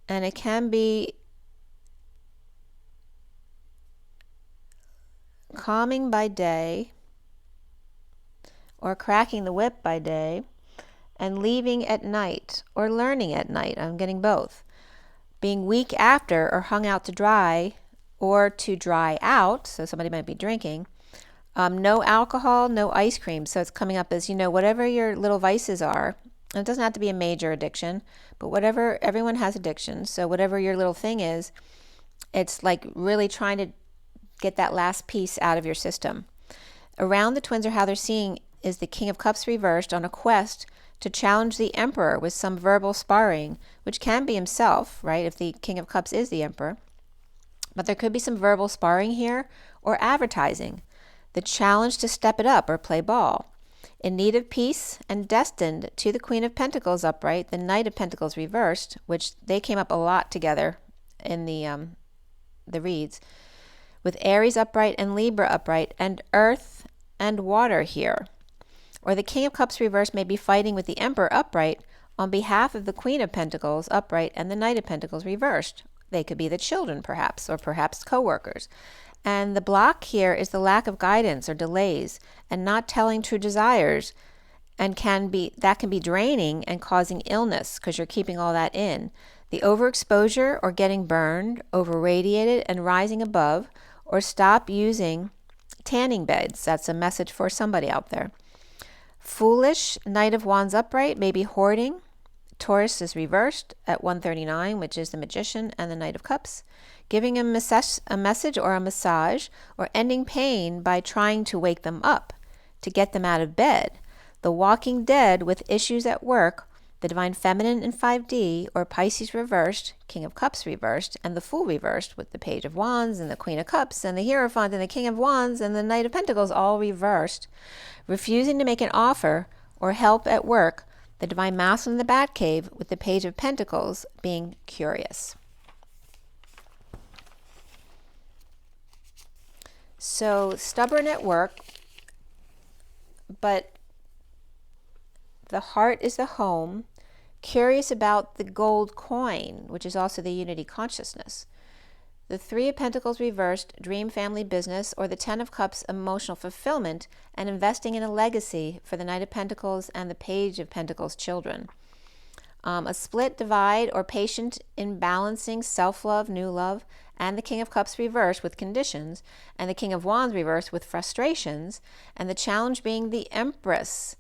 And it can be calming by day, or cracking the whip by day, and leaving at night, or learning at night. I'm getting both. Being weak after, or hung out to dry, or to dry out, so somebody might be drinking. No alcohol, no ice cream. So it's coming up as, whatever your little vices are. And it doesn't have to be a major addiction, but whatever, everyone has addictions. So whatever your little thing is, it's like really trying to get that last piece out of your system. Around the twins, or how they're seeing, is the King of Cups reversed on a quest to challenge the Emperor with some verbal sparring, which can be himself, right, if the King of Cups is the Emperor. But there could be some verbal sparring here, or advertising. The challenge to step it up or play ball. In need of peace and destined to the Queen of Pentacles upright, the Knight of Pentacles reversed, which they came up a lot together in the reads, with Aries upright and Libra upright, and Earth and Water here. Or the King of Cups reversed may be fighting with the Emperor upright on behalf of the Queen of Pentacles upright and the Knight of Pentacles reversed. They could be the children perhaps, or perhaps co-workers. And the block here is the lack of guidance or delays and not telling true desires, and that can be draining and causing illness because you're keeping all that in. The overexposure or getting burned, over-radiated and rising above, or stop using tanning beds. That's a message for somebody out there. Foolish, Knight of Wands upright, maybe hoarding. Taurus is reversed at 139, which is the Magician and the Knight of Cups. Giving a message or a massage, or ending pain by trying to wake them up, to get them out of bed. The Walking Dead with issues at work, the Divine Feminine in 5D, or Pisces reversed, King of Cups reversed, and the Fool reversed with the Page of Wands and the Queen of Cups and the Hierophant and the King of Wands and the Knight of Pentacles all reversed. Refusing to make an offer or help at work, the Divine Masculine in the Batcave with the Page of Pentacles being curious. So stubborn at work, but the heart is the home. Curious about the gold coin, which is also the unity consciousness. The Three of Pentacles reversed, dream family business, or the Ten of Cups, emotional fulfillment, and investing in a legacy for the Knight of Pentacles and the Page of Pentacles children. A split, divide, or patient in balancing self-love, new love, and the King of Cups reversed with conditions, and the King of Wands reversed with frustrations, and the challenge being the Empress,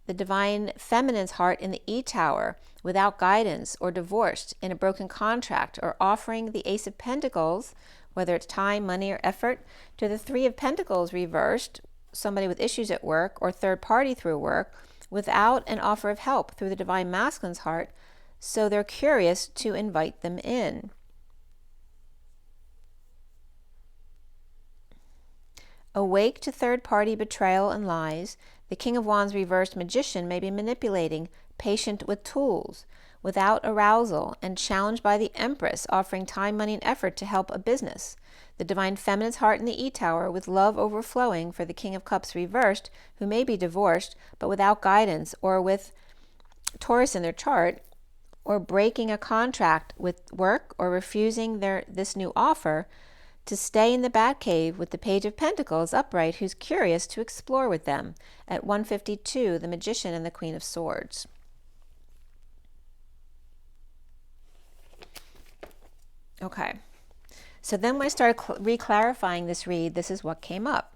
the Divine Feminine's heart in the E-Tower, without guidance, or divorced, in a broken contract, or offering the Ace of Pentacles, whether it's time, money, or effort, to the Three of Pentacles reversed, somebody with issues at work, or third party through work, without an offer of help through the Divine Masculine's heart, so they're curious to invite them in. Awake to third-party betrayal and lies, the King of Wands reversed Magician may be manipulating, patient with tools, without arousal, and challenged by the Empress, offering time, money, and effort to help a business. The Divine Feminine's heart in the E-Tower, with love overflowing for the King of Cups reversed, who may be divorced, but without guidance, or with Taurus in their chart, or breaking a contract with work, or refusing this new offer, to stay in the Batcave with the Page of Pentacles upright, who's curious to explore with them. At 152, the Magician and the Queen of Swords. Okay, so then when I started re-clarifying this read, this is what came up.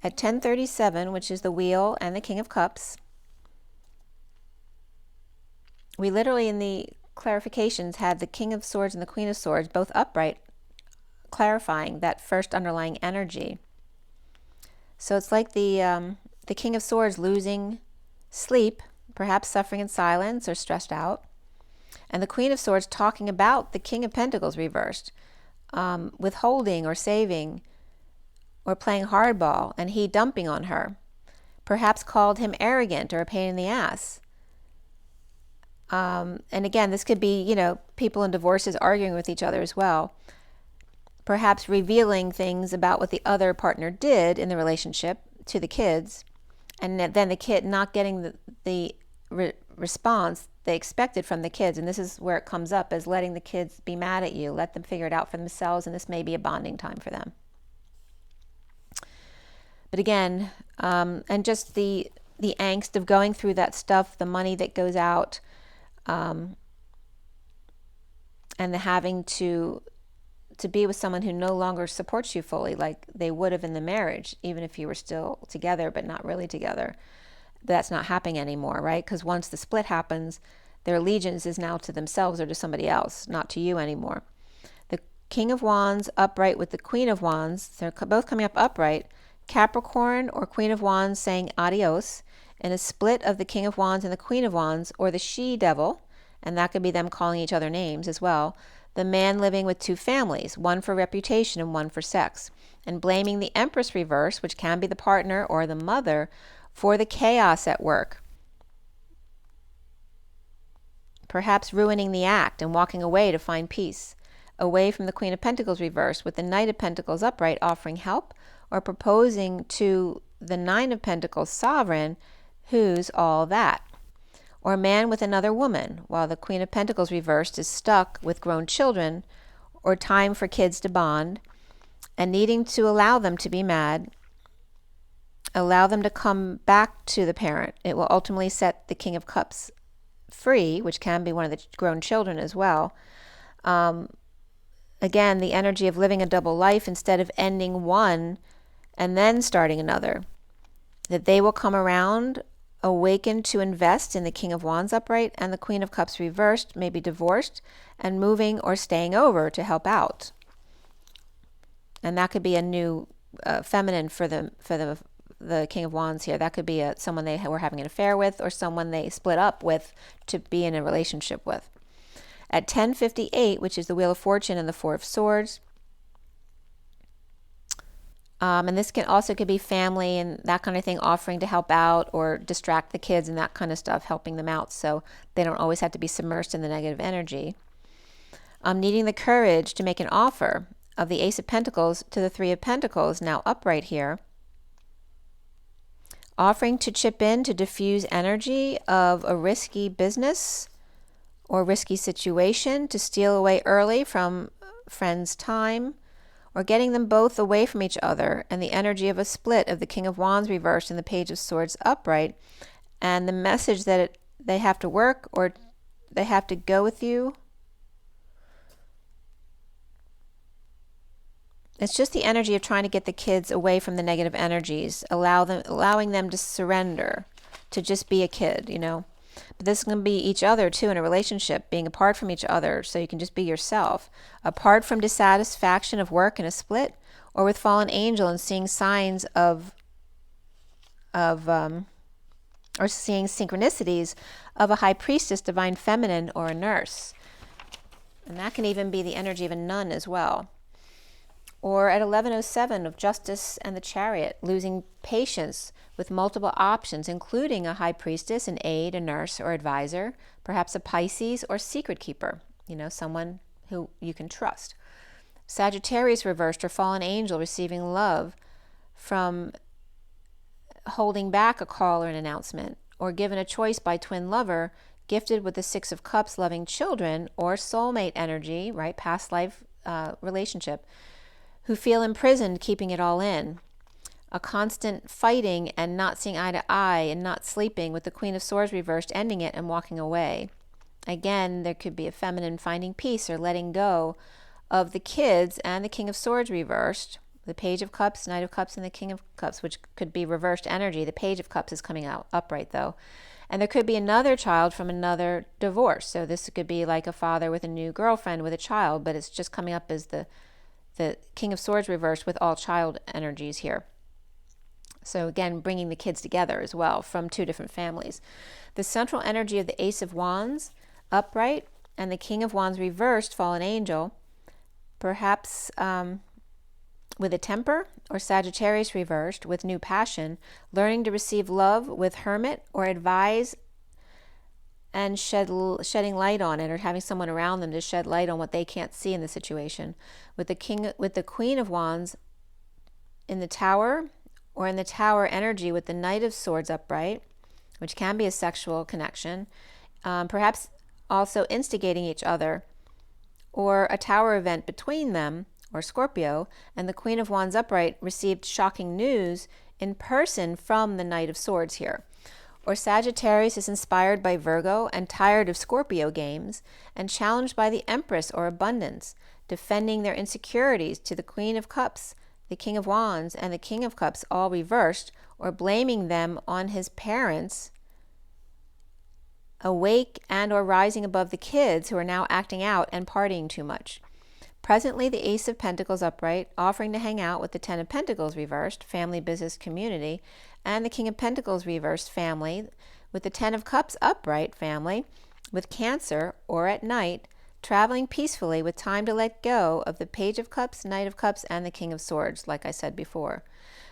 At 1037, which is the Wheel and the King of Cups, we literally in the clarifications had the King of Swords and the Queen of Swords both upright, clarifying that first underlying energy. So it's like the King of Swords losing sleep, perhaps suffering in silence or stressed out, and the Queen of Swords talking about the King of Pentacles reversed, withholding or saving or playing hardball, and he dumping on her, perhaps called him arrogant or a pain in the ass. And again, this could be, people in divorces arguing with each other as well. Perhaps revealing things about what the other partner did in the relationship to the kids, and then the kid not getting the response they expected from the kids. And this is where it comes up as letting the kids be mad at you, let them figure it out for themselves, and this may be a bonding time for them. But again, and just the angst of going through that stuff, the money that goes out, and the having to be with someone who no longer supports you fully like they would have in the marriage, even if you were still together but not really together. That's not happening anymore, right? Because once the split happens, their allegiance is now to themselves or to somebody else, not to you anymore. The King of Wands upright with the Queen of Wands, they're both coming up upright. Capricorn or Queen of Wands saying adios, and a split of the King of Wands and the Queen of Wands, or the she-devil, and that could be them calling each other names as well. The man living with two families, one for reputation and one for sex, and blaming the Empress reverse, which can be the partner or the mother, for the chaos at work. Perhaps ruining the act and walking away to find peace, away from the Queen of Pentacles reverse, with the Knight of Pentacles upright offering help, or proposing to the Nine of Pentacles sovereign, who's all that. Or a man with another woman, while the Queen of Pentacles reversed is stuck with grown children, or time for kids to bond, and needing to allow them to be mad, allow them to come back to the parent. It will ultimately set the King of Cups free, which can be one of the grown children as well. Again, the energy of living a double life instead of ending one and then starting another. That they will come around, awakened to invest in the King of Wands upright and the Queen of Cups reversed, maybe divorced, and moving or staying over to help out. And that could be a new feminine for the King of Wands here. That could be someone they were having an affair with, or someone they split up with to be in a relationship with. At 10:58, which is the Wheel of Fortune and the Four of Swords, and this could be family and that kind of thing, offering to help out or distract the kids and that kind of stuff, helping them out so they don't always have to be submersed in the negative energy. Needing the courage to make an offer of the Ace of Pentacles to the Three of Pentacles, now upright here. Offering to chip in to diffuse energy of a risky business or risky situation, to steal away early from friends' time, or getting them both away from each other, and the energy of a split of the King of Wands reversed and the Page of Swords upright, and the message that they have to work or they have to go with you. It's just the energy of trying to get the kids away from the negative energies, allowing them to surrender, to just be a kid, you know. But this can be each other too in a relationship, being apart from each other so you can just be yourself. Apart from dissatisfaction of work in a split, or with fallen angel and seeing signs or seeing synchronicities of a high priestess, divine feminine, or a nurse. And that can even be the energy of a nun as well. Or at 11:07 of Justice and the Chariot, losing patience with multiple options, including a high priestess, an aide, a nurse, or advisor, perhaps a Pisces or secret keeper, you know, someone who you can trust. Sagittarius reversed, or fallen angel, receiving love from holding back a call or an announcement, or given a choice by twin lover, gifted with the Six of Cups, loving children, or soulmate energy, right, past life relationship, who feel imprisoned, keeping it all in. A constant fighting and not seeing eye to eye and not sleeping, with the Queen of Swords reversed, ending it and walking away. Again, there could be a feminine finding peace or letting go of the kids and the King of Swords reversed, the Page of Cups, Knight of Cups, and the King of Cups, which could be reversed energy. The Page of Cups is coming out upright though. And there could be another child from another divorce. So this could be like a father with a new girlfriend with a child, but it's just coming up as the King of Swords reversed with all child energies here. So again, bringing the kids together as well from two different families. The central energy of the Ace of Wands upright and the King of Wands reversed, fallen angel, perhaps with a temper, or Sagittarius reversed with new passion, learning to receive love with hermit, or advise and shedding light on it, or having someone around them to shed light on what they can't see in the situation. With the Queen of Wands in the Tower, or in the Tower energy with the Knight of Swords upright, which can be a sexual connection, perhaps also instigating each other, or a Tower event between them, or Scorpio, and the Queen of Wands upright received shocking news in person from the Knight of Swords here. Or Sagittarius is inspired by Virgo and tired of Scorpio games, and challenged by the Empress or abundance, defending their insecurities to the Queen of Cups, the King of Wands, and the King of Cups, all reversed, or blaming them on his parents, awake and or rising above the kids who are now acting out and partying too much. Presently, the Ace of Pentacles upright, offering to hang out with the Ten of Pentacles reversed, family, business, community, and the King of Pentacles reversed, family, with the Ten of Cups upright, family, with Cancer, or at night, traveling peacefully with time to let go of the Page of Cups, Knight of Cups, and the King of Swords, like I said before.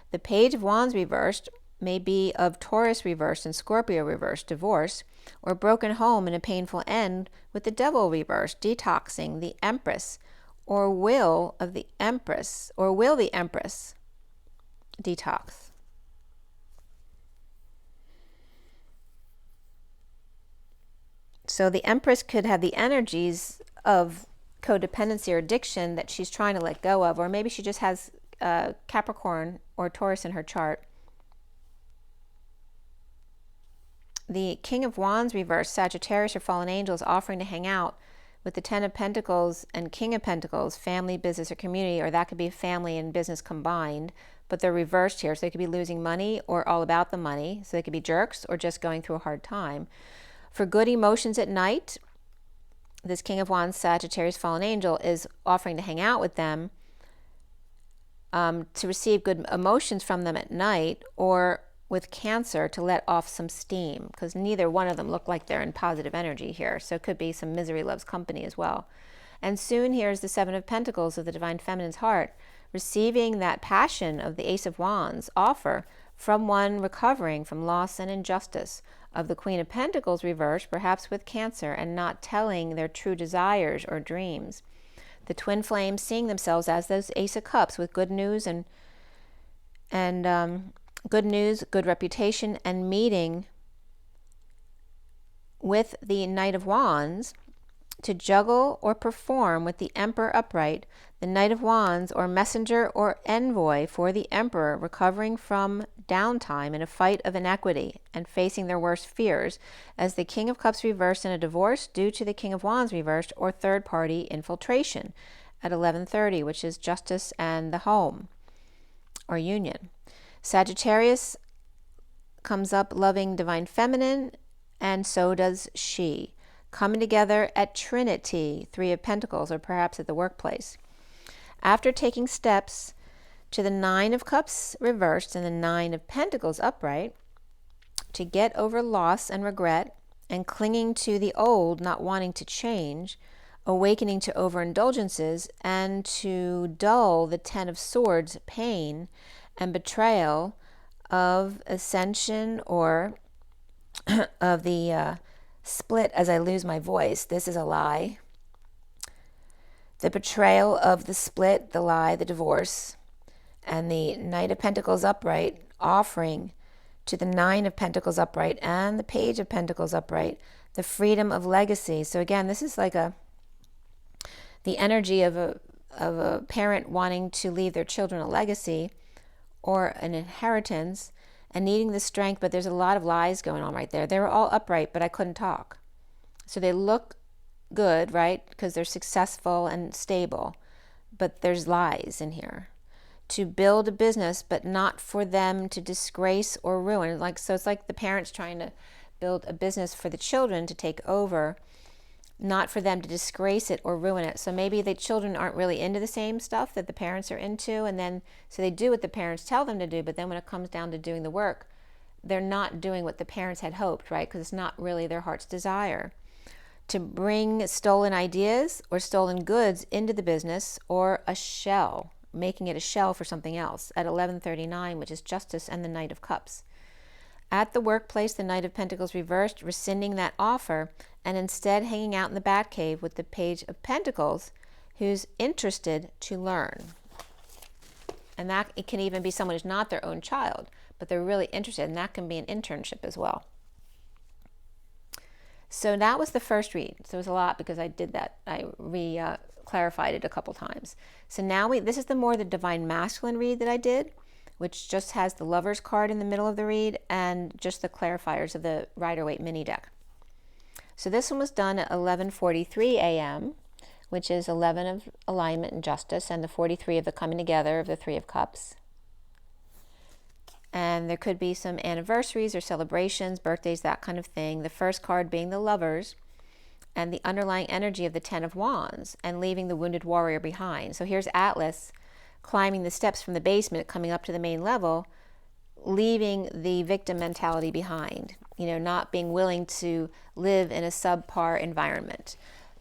The Page of Wands reversed may be of Taurus reversed and Scorpio reversed, divorce, or broken home and a painful end, with the Devil reversed, detoxing, the Empress, or will the Empress detox. So the Empress could have the energies of codependency or addiction that she's trying to let go of, or maybe she just has Capricorn or Taurus in her chart. The King of Wands reversed, Sagittarius or fallen angels, offering to hang out with the Ten of Pentacles and King of Pentacles, family, business, or community, or that could be family and business combined, but they're reversed here. So they could be losing money or all about the money. So they could be jerks or just going through a hard time. For good emotions at night, this King of Wands, Sagittarius fallen angel, is offering to hang out with them, to receive good emotions from them at night, or with Cancer to let off some steam, because neither one of them look like they're in positive energy here. So it could be some misery loves company as well. And soon here's the Seven of Pentacles of the Divine Feminine's heart, receiving that passion of the Ace of Wands offer from one recovering from loss and injustice, of the Queen of Pentacles reversed, perhaps with Cancer, and not telling their true desires or dreams. The twin flames seeing themselves as those Ace of Cups with good news and good news, good reputation, and meeting with the Knight of Wands to juggle or perform with the Emperor upright, the Knight of Wands, or messenger or envoy for the Emperor, recovering from downtime in a fight of inequity and facing their worst fears, as the King of Cups reversed in a divorce due to the King of Wands reversed, or third-party infiltration at 11:30, which is justice and the home or union. Sagittarius comes up loving Divine Feminine, and so does she, coming together at Trinity, Three of Pentacles, or perhaps at the workplace. After taking steps to the Nine of Cups reversed and the Nine of Pentacles upright to get over loss and regret and clinging to the old, not wanting to change, awakening to overindulgences, and to dull the Ten of Swords pain and betrayal of ascension, or of the split as I lose my voice. This is a lie. The betrayal of the split, the lie, the divorce, and the Knight of Pentacles upright offering to the Nine of Pentacles upright and the Page of Pentacles upright the freedom of legacy. So again, this is like the energy of a parent wanting to leave their children a legacy or an inheritance and needing the strength, but there's a lot of lies going on right there. They were all upright, but I couldn't talk. So they look good, right? Because they're successful and stable, but there's lies in here. To build a business, but not for them to disgrace or ruin. So it's like the parents trying to build a business for the children to take over, not for them to disgrace it or ruin it. So maybe the children aren't really into the same stuff that the parents are into, and then so they do what the parents tell them to do, but then when it comes down to doing the work, they're not doing what the parents had hoped, right? Because it's not really their heart's desire. To bring stolen ideas or stolen goods into the business, or a shell, making it a shell for something else at 11:39, which is justice and the Knight of Cups. At the workplace, the Knight of Pentacles reversed, rescinding that offer and instead hanging out in the Batcave with the Page of Pentacles, who's interested to learn. And that it can even be someone who's not their own child, but they're really interested, and that can be an internship as well. So that was the first read. So it was a lot because I did that. I clarified it a couple times. So now this is the Divine Masculine read that I did, which just has the Lover's card in the middle of the read and just the clarifiers of the Rider-Waite mini deck. So this one was done at 11:43 a.m., which is 11 of alignment and justice, and the 43 of the coming together of the Three of Cups. And there could be some anniversaries or celebrations, birthdays, that kind of thing. The first card being the Lovers, and the underlying energy of the Ten of Wands, and leaving the wounded warrior behind. So here's Atlas climbing the steps from the basement, coming up to the main level, leaving the victim mentality behind, not being willing to live in a subpar environment.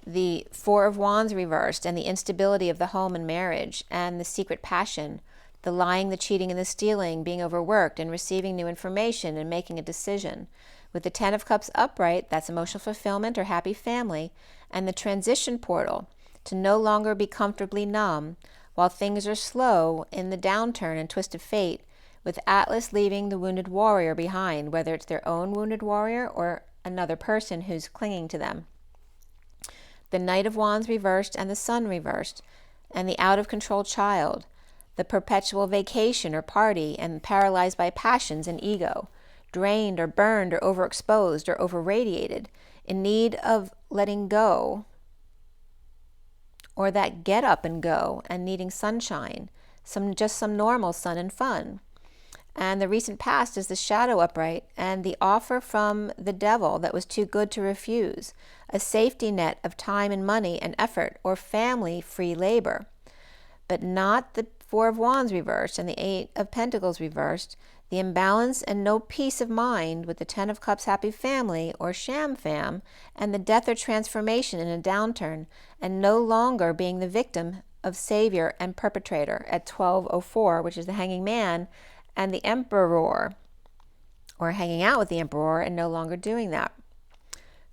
The Four of Wands reversed, and the instability of the home and marriage, and the secret passion, the lying, the cheating, and the stealing, being overworked and receiving new information and making a decision. With the Ten of Cups upright, that's emotional fulfillment or happy family, and the transition portal, to no longer be comfortably numb while things are slow in the downturn and twist of fate, with Atlas leaving the wounded warrior behind, whether it's their own wounded warrior or another person who's clinging to them. The Knight of Wands reversed and the Sun reversed, and the out-of-control child, the perpetual vacation or party, and paralyzed by passions and ego, drained or burned or overexposed or overradiated, in need of letting go, or that get up and go and needing sunshine, just some normal sun and fun. And the recent past is the shadow upright and the offer from the devil that was too good to refuse, a safety net of time and money and effort, or family free labor. But not the Four of Wands reversed and the Eight of Pentacles reversed, the imbalance and no peace of mind with the Ten of Cups happy family or sham fam, and the death or transformation in a downturn, and no longer being the victim of savior and perpetrator at 1204, which is the Hanging Man, and the Emperor, or hanging out with the Emperor and no longer doing that.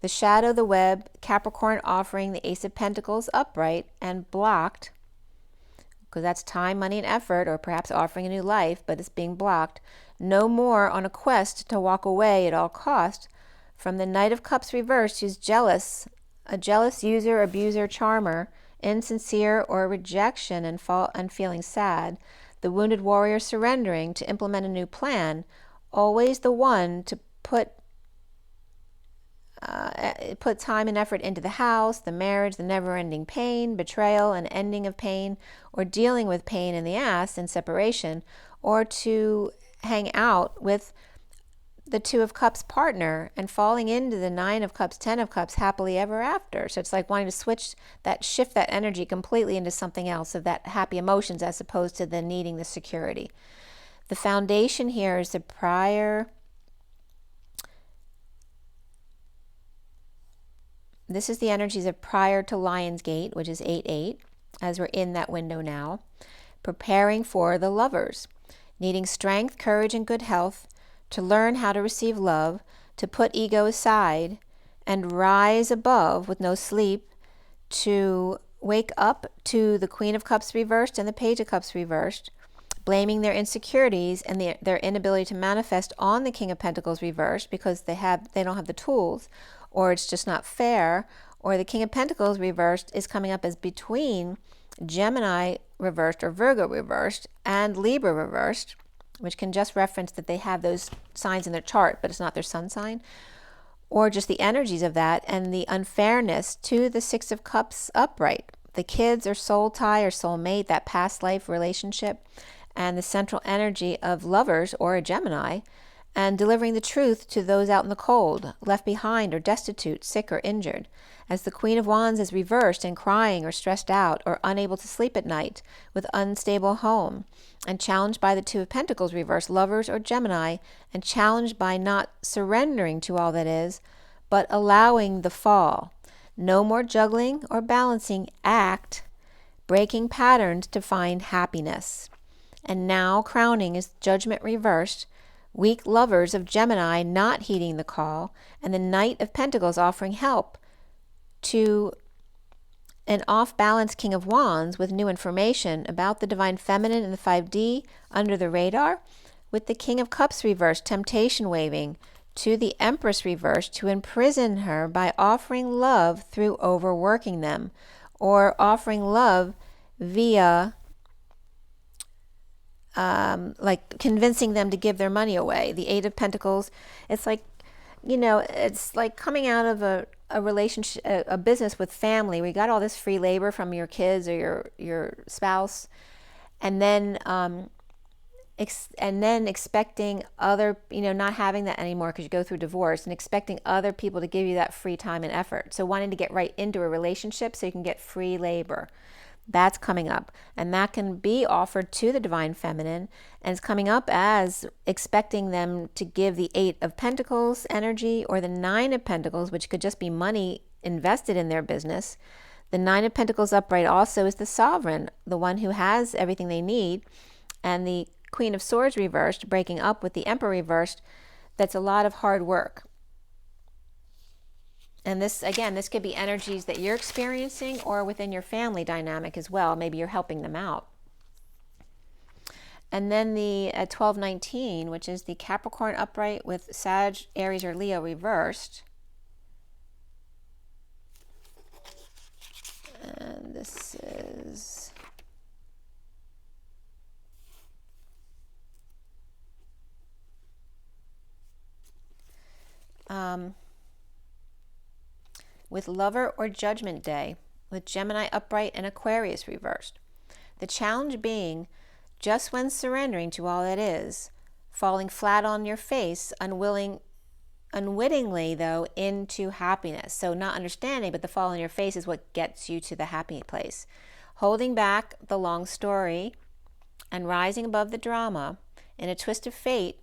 The shadow, the web, Capricorn offering the Ace of Pentacles upright and blocked, because that's time, money, and effort, or perhaps offering a new life, but it's being blocked. No more on a quest to walk away at all cost from the Knight of Cups reversed, who's jealous, a jealous user, abuser, charmer, insincere, or rejection and feeling sad. The wounded warrior surrendering to implement a new plan, always the one to put time and effort into the house, the marriage, the never-ending pain, betrayal, and ending of pain, or dealing with pain in the ass and separation, or to hang out with the Two of Cups partner and falling into the Nine of Cups, Ten of Cups happily ever after. So it's like wanting to shift that energy completely into something else, of that happy emotions, as opposed to the needing the security. The foundation here is the prior. This is the energies of prior to Lionsgate, which is 8-8, as we're in that window now. Preparing for the Lovers, needing strength, courage, and good health, to learn how to receive love, to put ego aside and rise above with no sleep, to wake up to the Queen of Cups reversed and the Page of Cups reversed, blaming their insecurities and their inability to manifest on the King of Pentacles reversed because they don't have the tools, or it's just not fair, or the King of Pentacles reversed is coming up as between Gemini reversed or Virgo reversed and Libra reversed, which can just reference that they have those signs in their chart, but it's not their sun sign, or just the energies of that, and the unfairness to the Six of Cups upright. The kids or soul tie or soul mate, that past life relationship, and the central energy of Lovers or a Gemini, and delivering the truth to those out in the cold, left behind or destitute, sick or injured. As the Queen of Wands is reversed and crying or stressed out or unable to sleep at night with unstable home, and challenged by the Two of Pentacles reversed, Lovers or Gemini, and challenged by not surrendering to all that is, but allowing the fall. No more juggling or balancing, act, breaking patterns to find happiness. And now crowning is Judgment reversed, weak Lovers of Gemini not heeding the call, and the Knight of Pentacles offering help to an off-balance King of Wands with new information about the Divine Feminine and the 5D under the radar, with the King of Cups reversed, temptation waving to the Empress reversed to imprison her by offering love through overworking them, or offering love via like convincing them to give their money away. The Eight of Pentacles, it's like, it's like coming out of a relationship, a business with family. We got all this free labor from your kids or your spouse, and then expecting other, not having that anymore because you go through divorce, and expecting other people to give you that free time and effort. So wanting to get right into a relationship so you can get free labor. That's coming up, and that can be offered to the Divine Feminine, and it's coming up as expecting them to give the Eight of Pentacles energy or the Nine of Pentacles, which could just be money invested in their business. The Nine of Pentacles upright also is the Sovereign, the one who has everything they need, and the Queen of Swords reversed, breaking up with the Emperor reversed. That's a lot of hard work. And this, again, this could be energies that you're experiencing or within your family dynamic as well. Maybe you're helping them out. And then the 1219, which is the Capricorn upright with Sag, Aries, or Leo reversed. And this is... with Lover or Judgment Day, with Gemini upright and Aquarius reversed. The challenge being just when surrendering to all that is, falling flat on your face, unwittingly though, into happiness. So not understanding, but the fall on your face is what gets you to the happy place. Holding back the long story and rising above the drama in a twist of fate,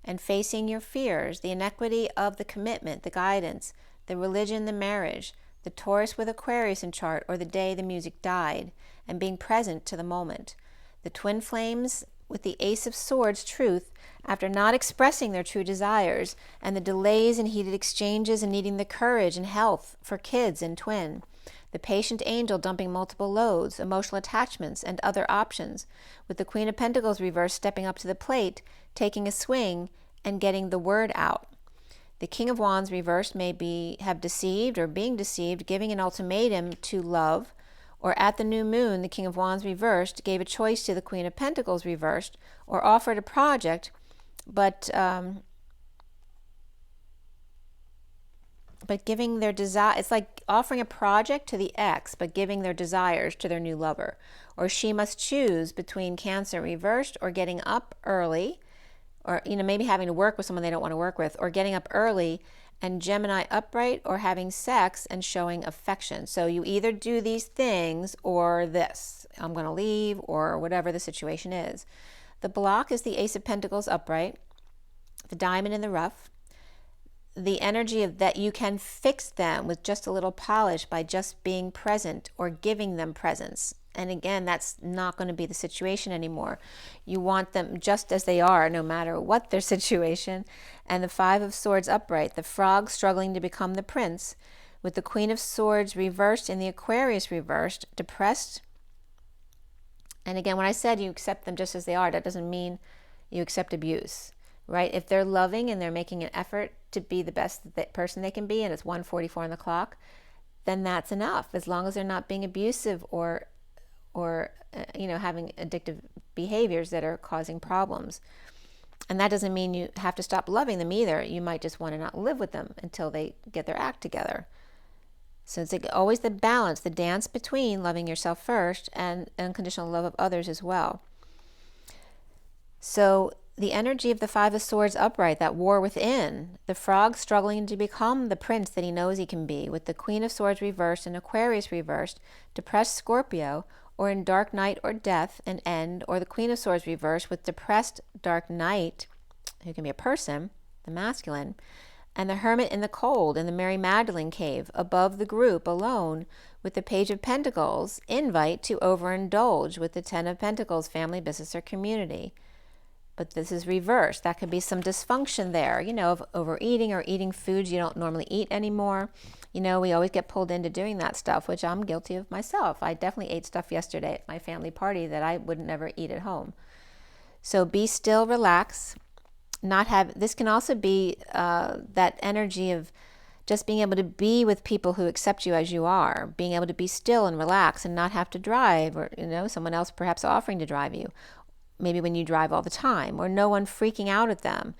and facing your fears, the inequity of the commitment, the guidance, the religion, the marriage, the Taurus with Aquarius in chart, or the day the music died, and being present to the moment. The twin flames with the Ace of Swords, truth, after not expressing their true desires, and the delays and heated exchanges and needing the courage and health for kids and twin. The patient angel dumping multiple loads, emotional attachments, and other options, with the Queen of Pentacles reversed stepping up to the plate, taking a swing, and getting the word out. The King of Wands reversed may have deceived or being deceived, giving an ultimatum to love, or at the new moon, the King of Wands reversed gave a choice to the Queen of Pentacles reversed, or offered a project, but giving their desire, it's like offering a project to the ex, but giving their desires to their new lover. Or she must choose between Cancer reversed or getting up early, or maybe having to work with someone they don't want to work with, or getting up early, and Gemini upright, or having sex and showing affection. So you either do these things or this. I'm going to leave, or whatever the situation is. The block is the Ace of Pentacles upright, the diamond in the rough. The energy of that you can fix them with just a little polish by just being present or giving them presence. And again, that's not going to be the situation anymore. You want them just as they are, no matter what their situation. And the Five of Swords upright, the frog struggling to become the prince, with the Queen of Swords reversed and the Aquarius reversed, depressed. And again, when I said you accept them just as they are, that doesn't mean you accept abuse, right? If they're loving and they're making an effort to be the best person they can be, and it's 1:44 on the clock, then that's enough, as long as they're not being abusive or having addictive behaviors that are causing problems. And that doesn't mean you have to stop loving them either. You might just want to not live with them until they get their act together. So it's always the balance, the dance between loving yourself first and unconditional love of others as well. So the energy of the Five of Swords upright, that war within, the frog struggling to become the prince that he knows he can be, with the Queen of Swords reversed and Aquarius reversed, depressed Scorpio, or in dark night or death and end, or the Queen of Swords reversed with depressed dark night, who can be a person, the masculine, and the Hermit in the cold in the Mary Magdalene cave, above the group alone, with the Page of Pentacles, invite to overindulge, with the Ten of Pentacles, family, business, or community. But this is reversed. That could be some dysfunction there, of overeating or eating foods you don't normally eat anymore. We always get pulled into doing that stuff, which I'm guilty of myself. I definitely ate stuff yesterday at my family party that I would never eat at home. So be still, relax. This can also be that energy of just being able to be with people who accept you as you are, being able to be still and relax and not have to drive, or someone else perhaps offering to drive you, maybe when you drive all the time, or no one freaking out at them,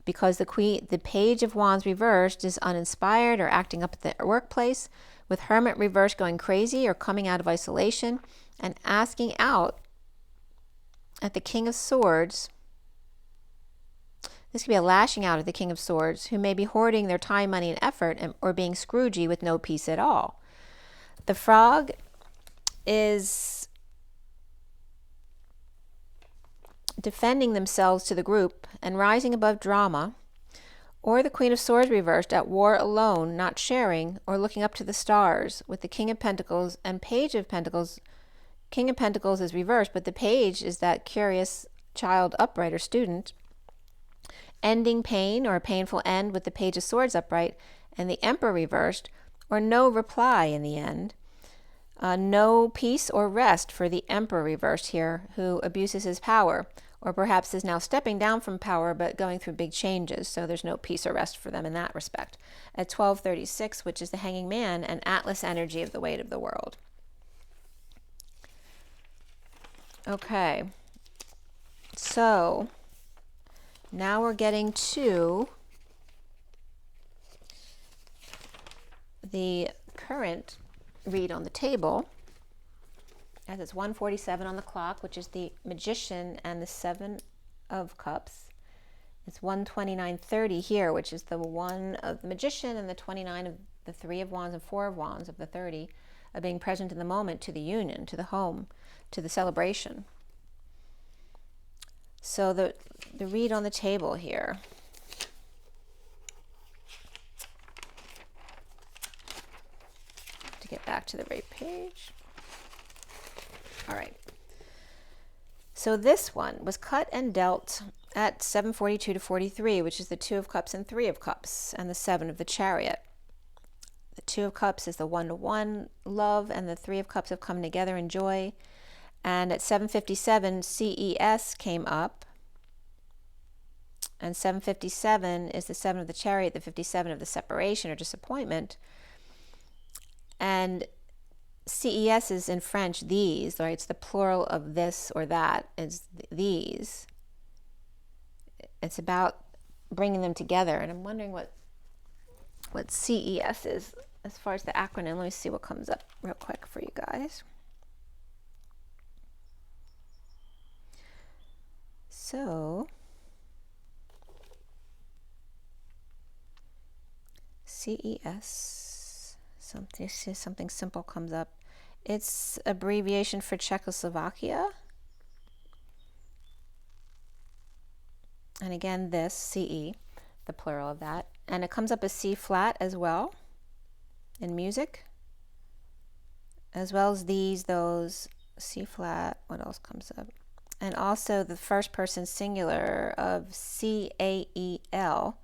because the Page of Wands reversed is uninspired or acting up at the workplace, with Hermit reversed going crazy or coming out of isolation and asking out at the King of Swords. This could be a lashing out at the King of Swords, who may be hoarding their time, money, and effort, or being Scroogey with no peace at all. The frog is defending themselves to the group and rising above drama, or the Queen of Swords reversed at war alone, not sharing or looking up to the stars, with the King of Pentacles and Page of Pentacles. King of Pentacles is reversed, but the Page is that curious child upright or student, ending pain or a painful end, with the Page of Swords upright, and the Emperor reversed, or no reply in the end. No peace or rest for the Emperor reversed here, who abuses his power, or perhaps is now stepping down from power but going through big changes, so there's no peace or rest for them in that respect. At 1236, which is the Hanging Man and Atlas energy of the weight of the world. Okay, so now we're getting to the current read on the table. as it's 1:47 on the clock, which is the Magician and the 7 of Cups. It's 1:29:30 here, which is the 1 of the Magician and the 29 of the 3 of Wands and 4 of Wands of the 30 of being present in the moment, to the union, to the home, to the celebration. So the read on the table here. To get back to the right page. All right. So this one was cut and dealt at 7:42 to 43, which is the 2 of Cups and 3 of Cups, and the 7 of the Chariot. The 2 of Cups is the one-to-one love, and the 3 of Cups have come together in joy. And at 7:57, CES came up. And 7:57 is the 7 of the Chariot, the 57 of the separation or disappointment. And CES is in French, these, right? It's the plural of this or that, is these. It's about bringing them together. And I'm wondering what CES is as far as the acronym. Let me see what comes up real quick for you guys. So, CES, something simple comes up. It's abbreviation for Czechoslovakia. And again, this, CE, the plural of that. And it comes up as C flat as well in music, as well as these, those, C flat. What else comes up? And also the first person singular of CAEL,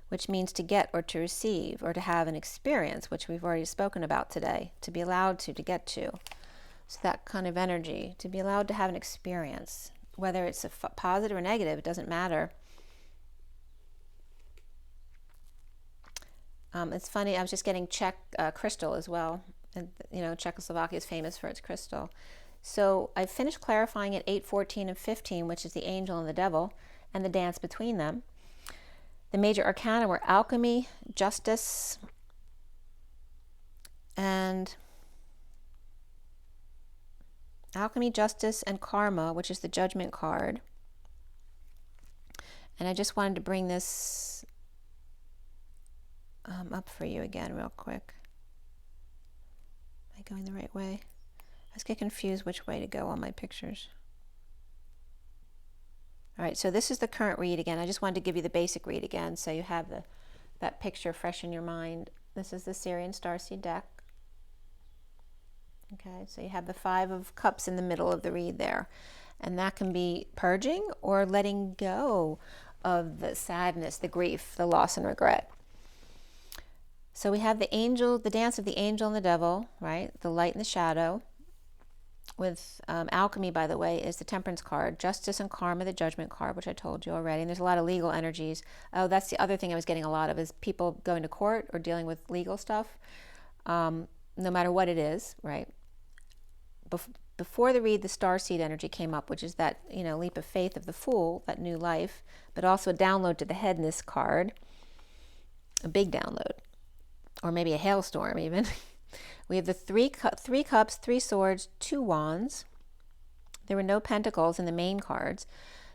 which means to get or to receive or to have an experience, which we've already spoken about today, to be allowed to get to. So that kind of energy, to be allowed to have an experience, whether it's a positive or negative, it doesn't matter. It's funny, I was just getting Czech crystal as well. And, you know, Czechoslovakia is famous for its crystal. So I finished clarifying at 8:14 and 15, which is the angel and the devil, and the dance between them. The major arcana were alchemy, justice, and karma, which is the judgment card. And I just wanted to bring this up for you again real quick. Am I going the right way? I just get confused which way to go on my pictures. All right, so this is the current read again. I just wanted to give you the basic read again so you have that picture fresh in your mind. This is the SIRIAN Starseed deck. Okay, so you have the 5 of Cups in the middle of the read there. And that can be purging or letting go of the sadness, the grief, the loss and regret. So we have the angel, the dance of the angel and the devil, right? The light and the shadow. With alchemy, by the way, is the temperance card. Justice and karma, the judgment card, which I told you already. And there's a lot of legal energies. Oh, that's the other thing I was getting a lot of, is people going to court or dealing with legal stuff, no matter what it is, right? Before the read, the starseed energy came up, which is that, you know, leap of faith of the Fool, that new life, but also a download to the head in this card, a big download, or maybe a hailstorm even. We have the 3 cups, 3 swords, 2 wands. There were no pentacles in the main cards.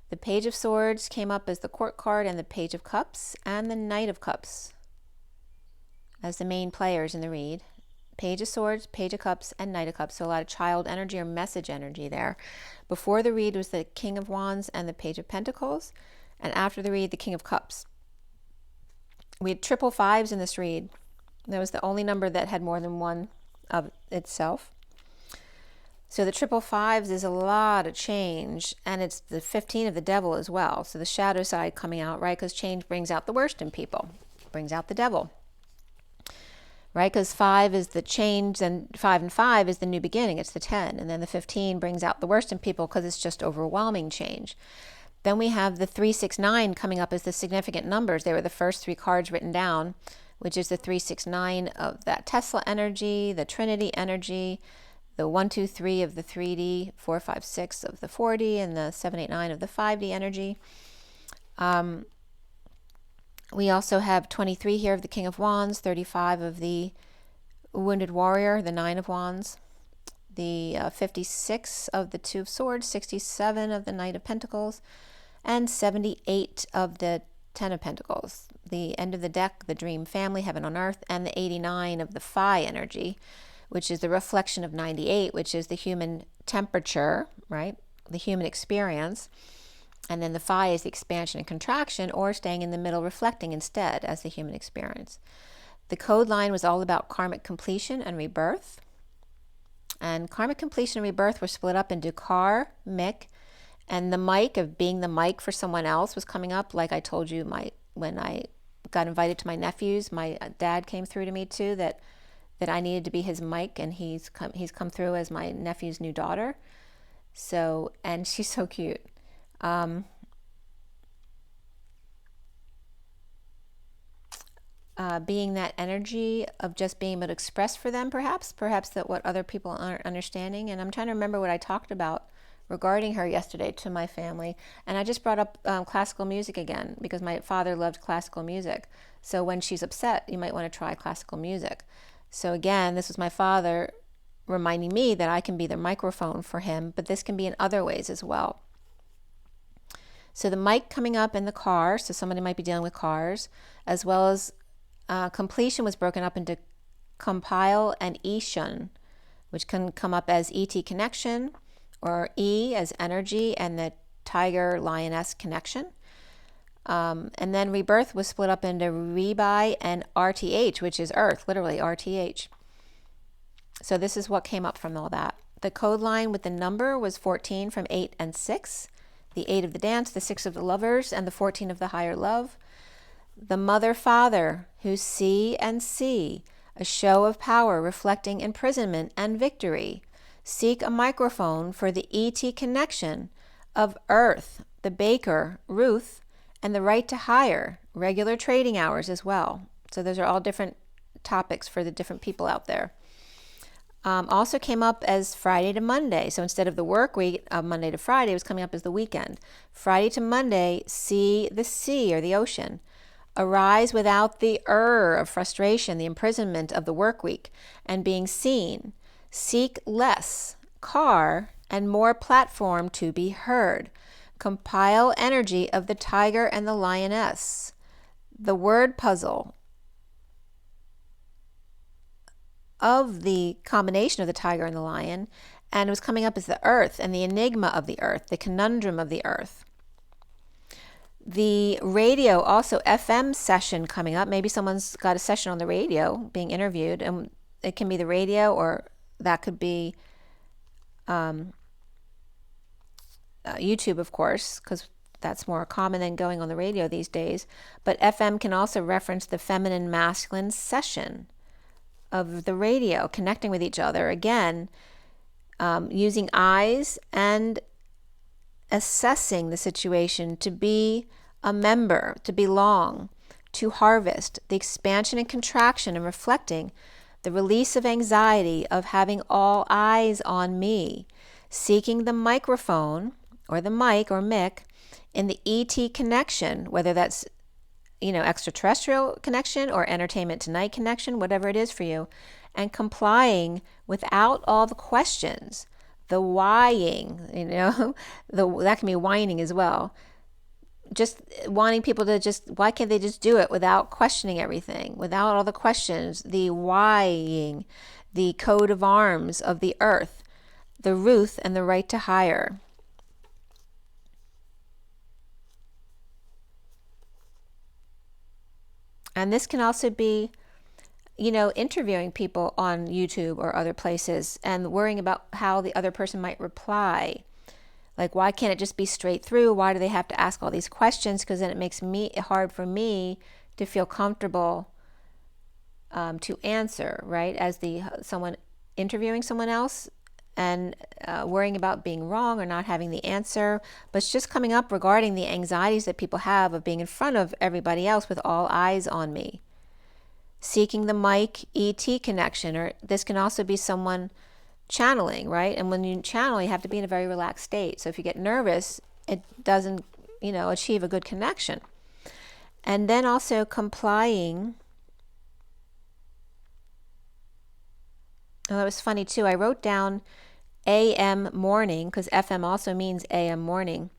The Page of Swords came up as the court card, and the Page of Cups, and the Knight of Cups as the main players in the read. Page of Swords, Page of Cups, and Knight of Cups. So a lot of child energy or message energy there. Before the read was the King of Wands and the Page of Pentacles. And after the read, the King of Cups. We had triple 5s in this read. That was the only number that had more than one of itself. So the triple 5s is a lot of change, and it's the 15 of the devil as well. So the shadow side coming out, right? Because change brings out the worst in people, brings out the devil, right? Because 5 is the change, and 5 and 5 is the new beginning. It's the 10, and then the 15 brings out the worst in people because it's just overwhelming change. Then we have the 3, 6, 9 coming up as the significant numbers. They were the first 3 cards written down, which is the 3, 6, 9 of that Tesla energy, the Trinity energy, the 1, 2, 3 of the 3D, 4, 5, 6 of the 4D, and the 7, 8, 9 of the 5D energy. We also have 23 here of the King of Wands, 35 of the Wounded Warrior, the 9 of Wands, the 56 of the Two of Swords, 67 of the Knight of Pentacles, and 78 of the Ten of Pentacles. The end of the deck, the Dream Family, Heaven on Earth, and the 89 of the Phi energy, which is the reflection of 98, which is the human temperature, right? The human experience. And then the Phi is the expansion and contraction, or staying in the middle, reflecting instead as the human experience. The code line was all about karmic completion and rebirth. And karmic completion and rebirth were split up into Kar, Mick, and the mic of being the mic for someone else was coming up. Like I told you, when I got invited to my nephews, my dad came through to me too, that I needed to be his mic, and he's come through as my nephew's new daughter. So, and she's so cute. Being that energy of just being able to express for them, perhaps that what other people aren't understanding. And I'm trying to remember what I talked about regarding her yesterday to my family. And I just brought up classical music again, because my father loved classical music. So when she's upset, you might want to try classical music. So again, this was my father reminding me that I can be the microphone for him, but this can be in other ways as well. So the mic coming up in the car, so somebody might be dealing with cars, as well as completion was broken up into compile and Ishun, which can come up as ET connection, or E as energy, and the tiger lioness connection. And then rebirth was split up into Rebi and RTH, which is earth, literally RTH. So this is what came up from all that. The code line with the number was 14 from 8 and 6. The 8 of the dance, the 6 of the lovers, and the 14 of the higher love. The mother-father, who see and see, a show of power reflecting imprisonment and victory. Seek a microphone for the ET connection of Earth, the baker, Ruth, and the right to hire, regular trading hours as well. So those are all different topics for the different people out there. Also came up as Friday to Monday. So instead of the work week of Monday to Friday, it was coming up as the weekend. Friday to Monday, see the sea or the ocean. Arise without the of frustration, the imprisonment of the work week, and being seen. Seek less, car, and more platform to be heard. Compile energy of the tiger and the lioness. The word puzzle of the combination of the tiger and the lion, and it was coming up as the earth and the enigma of the earth, the conundrum of the earth. The radio, also FM session coming up. Maybe someone's got a session on the radio being interviewed, and it can be the radio, or that could be YouTube, of course, because that's more common than going on the radio these days. But FM can also reference the feminine masculine session of the radio, connecting with each other. Again, using eyes and assessing the situation to be a member, to belong, to harvest, the expansion and contraction, and reflecting the release of anxiety of having all eyes on me, seeking the microphone or the mic or mic in the ET connection, whether that's extraterrestrial connection or entertainment tonight connection, whatever it is for you, and complying without all the questions. The whying, that can be whining as well. Just wanting people to why can't they just do it without questioning everything, without all the questions? The whying, the coat of arms of the earth, the Ruth and the right to hire. And this can also be, interviewing people on YouTube or other places and worrying about how the other person might reply. Like, why can't it just be straight through? Why do they have to ask all these questions? Because then it makes hard for me to feel comfortable to answer, right? As someone interviewing someone else and worrying about being wrong or not having the answer. But it's just coming up regarding the anxieties that people have of being in front of everybody else with all eyes on me. Seeking the mic ET connection, or this can also be someone channeling, right? And when you channel, you have to be in a very relaxed state. So if you get nervous, it doesn't, achieve a good connection. And then also complying. Oh, that was funny too. I wrote down AM morning, because FM also means AM morning.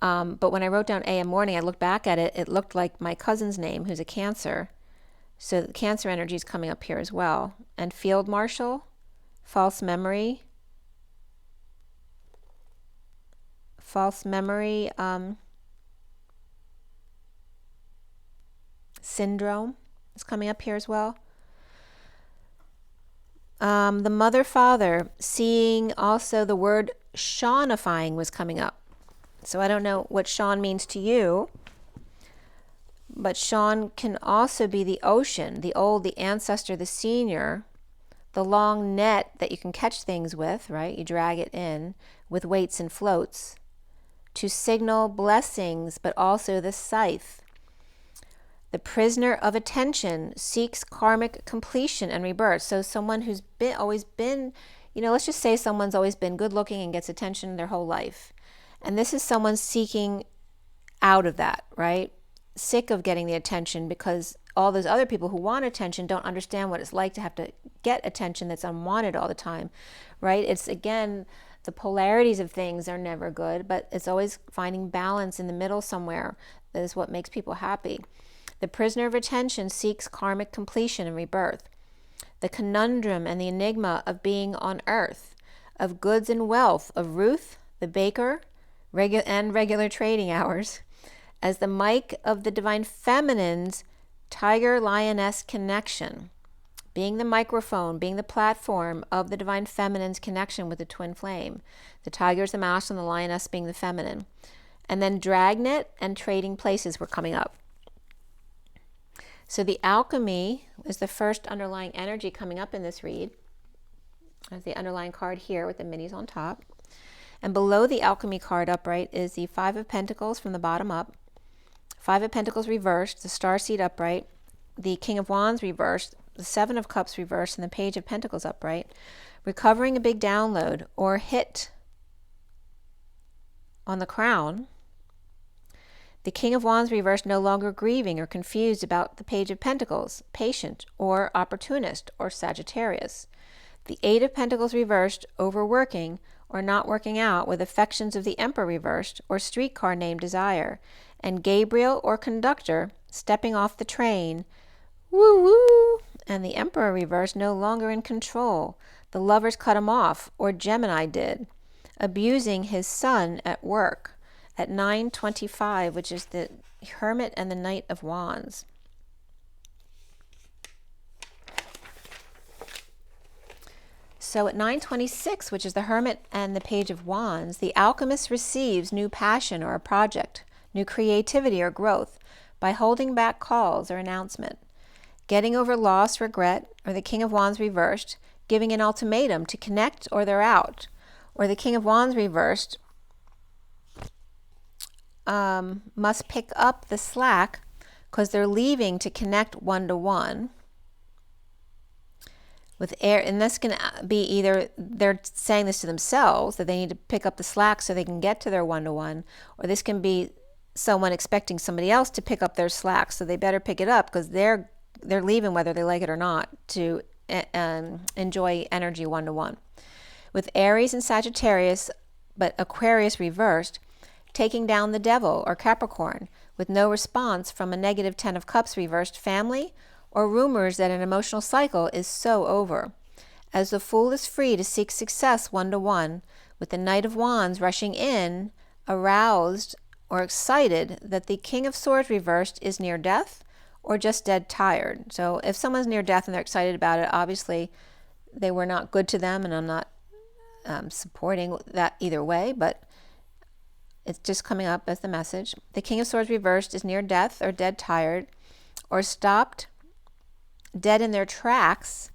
But when I wrote down AM morning, I looked back at it, it looked like my cousin's name, who's a Cancer. So the Cancer energy is coming up here as well. And field marshal, false memory syndrome is coming up here as well. The mother, father, seeing also the word Seanifying was coming up. So I don't know what Sean means to you, but Sean can also be the ocean, the old, the ancestor, the senior, the long net that you can catch things with, right? You drag it in with weights and floats to signal blessings, but also the scythe. The prisoner of attention seeks karmic completion and rebirth. So someone who's always been, let's just say someone's always been good looking and gets attention their whole life. And this is someone seeking out of that, right? Sick of getting the attention because all those other people who want attention don't understand what it's like to have to get attention that's unwanted all the time, right? It's, again, the polarities of things are never good, but it's always finding balance in the middle somewhere. That is what makes people happy. The prisoner of attention seeks karmic completion and rebirth. The conundrum and the enigma of being on earth, of goods and wealth, of Ruth, the baker, and regular trading hours, as the mic of the divine feminine's tiger-lioness connection, being the microphone, being the platform of the divine feminine's connection with the twin flame. The tiger is the masculine, the lioness being the feminine. And then dragnet and trading places were coming up. So the alchemy is the first underlying energy coming up in this read. There's the underlying card here with the minis on top. And below the alchemy card upright is the Five of Pentacles from the bottom up, Five of Pentacles reversed, the Starseed upright, the King of Wands reversed, the Seven of Cups reversed, and the Page of Pentacles upright. Recovering a big download or hit on the crown. The King of Wands reversed, no longer grieving or confused about the Page of Pentacles, patient or opportunist or Sagittarius. The Eight of Pentacles reversed, overworking or not working out with affections of the Emperor reversed or streetcar named Desire. And Gabriel or conductor stepping off the train, woo woo, and the Emperor reversed, no longer in control. The lovers cut him off, or Gemini did, abusing his son at work at 9:25, which is the Hermit and the Knight of Wands. So at 9:26, which is the Hermit and the Page of Wands, the alchemist receives new passion or a project, new creativity or growth by holding back calls or announcement, getting over loss, regret, or the King of Wands reversed, giving an ultimatum to connect or they're out, or the King of Wands reversed must pick up the slack because they're leaving to connect one-to-one with air. And this can be either they're saying this to themselves that they need to pick up the slack so they can get to their one-to-one, or this can be someone expecting somebody else to pick up their slack, so they better pick it up because they're leaving whether they like it or not to enjoy energy one-to-one. With Aries and Sagittarius, but Aquarius reversed, taking down the devil or Capricorn with no response from a negative 10 of Cups reversed family or rumors that an emotional cycle is so over. As the Fool is free to seek success one-to-one, with the Knight of Wands rushing in, aroused or excited that the King of Swords reversed is near death or just dead tired. So if someone's near death and they're excited about it, obviously they were not good to them, and I'm not supporting that either way, but it's just coming up as the message. The King of Swords reversed is near death or dead tired or stopped dead in their tracks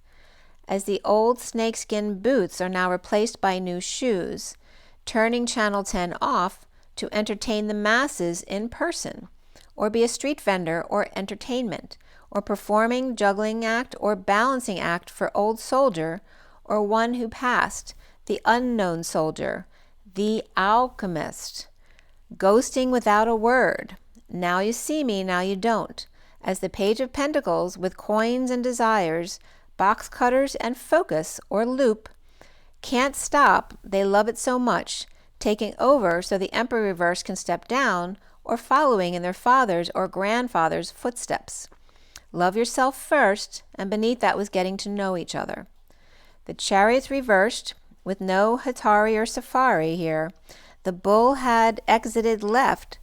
as the old snakeskin boots are now replaced by new shoes, turning Channel 10 off to entertain the masses in person, or be a street vendor or entertainment, or performing juggling act or balancing act for old soldier or one who passed, the unknown soldier, the alchemist, ghosting without a word. Now you see me, now you don't. As the Page of Pentacles with coins and desires, box cutters and focus or loop, can't stop, they love it so much, taking over so the Emperor reverse can step down, or following in their father's or grandfather's footsteps. Love yourself first, and beneath that was getting to know each other. The Chariot's reversed, with no Hatari or Safari here. The Bull had exited left,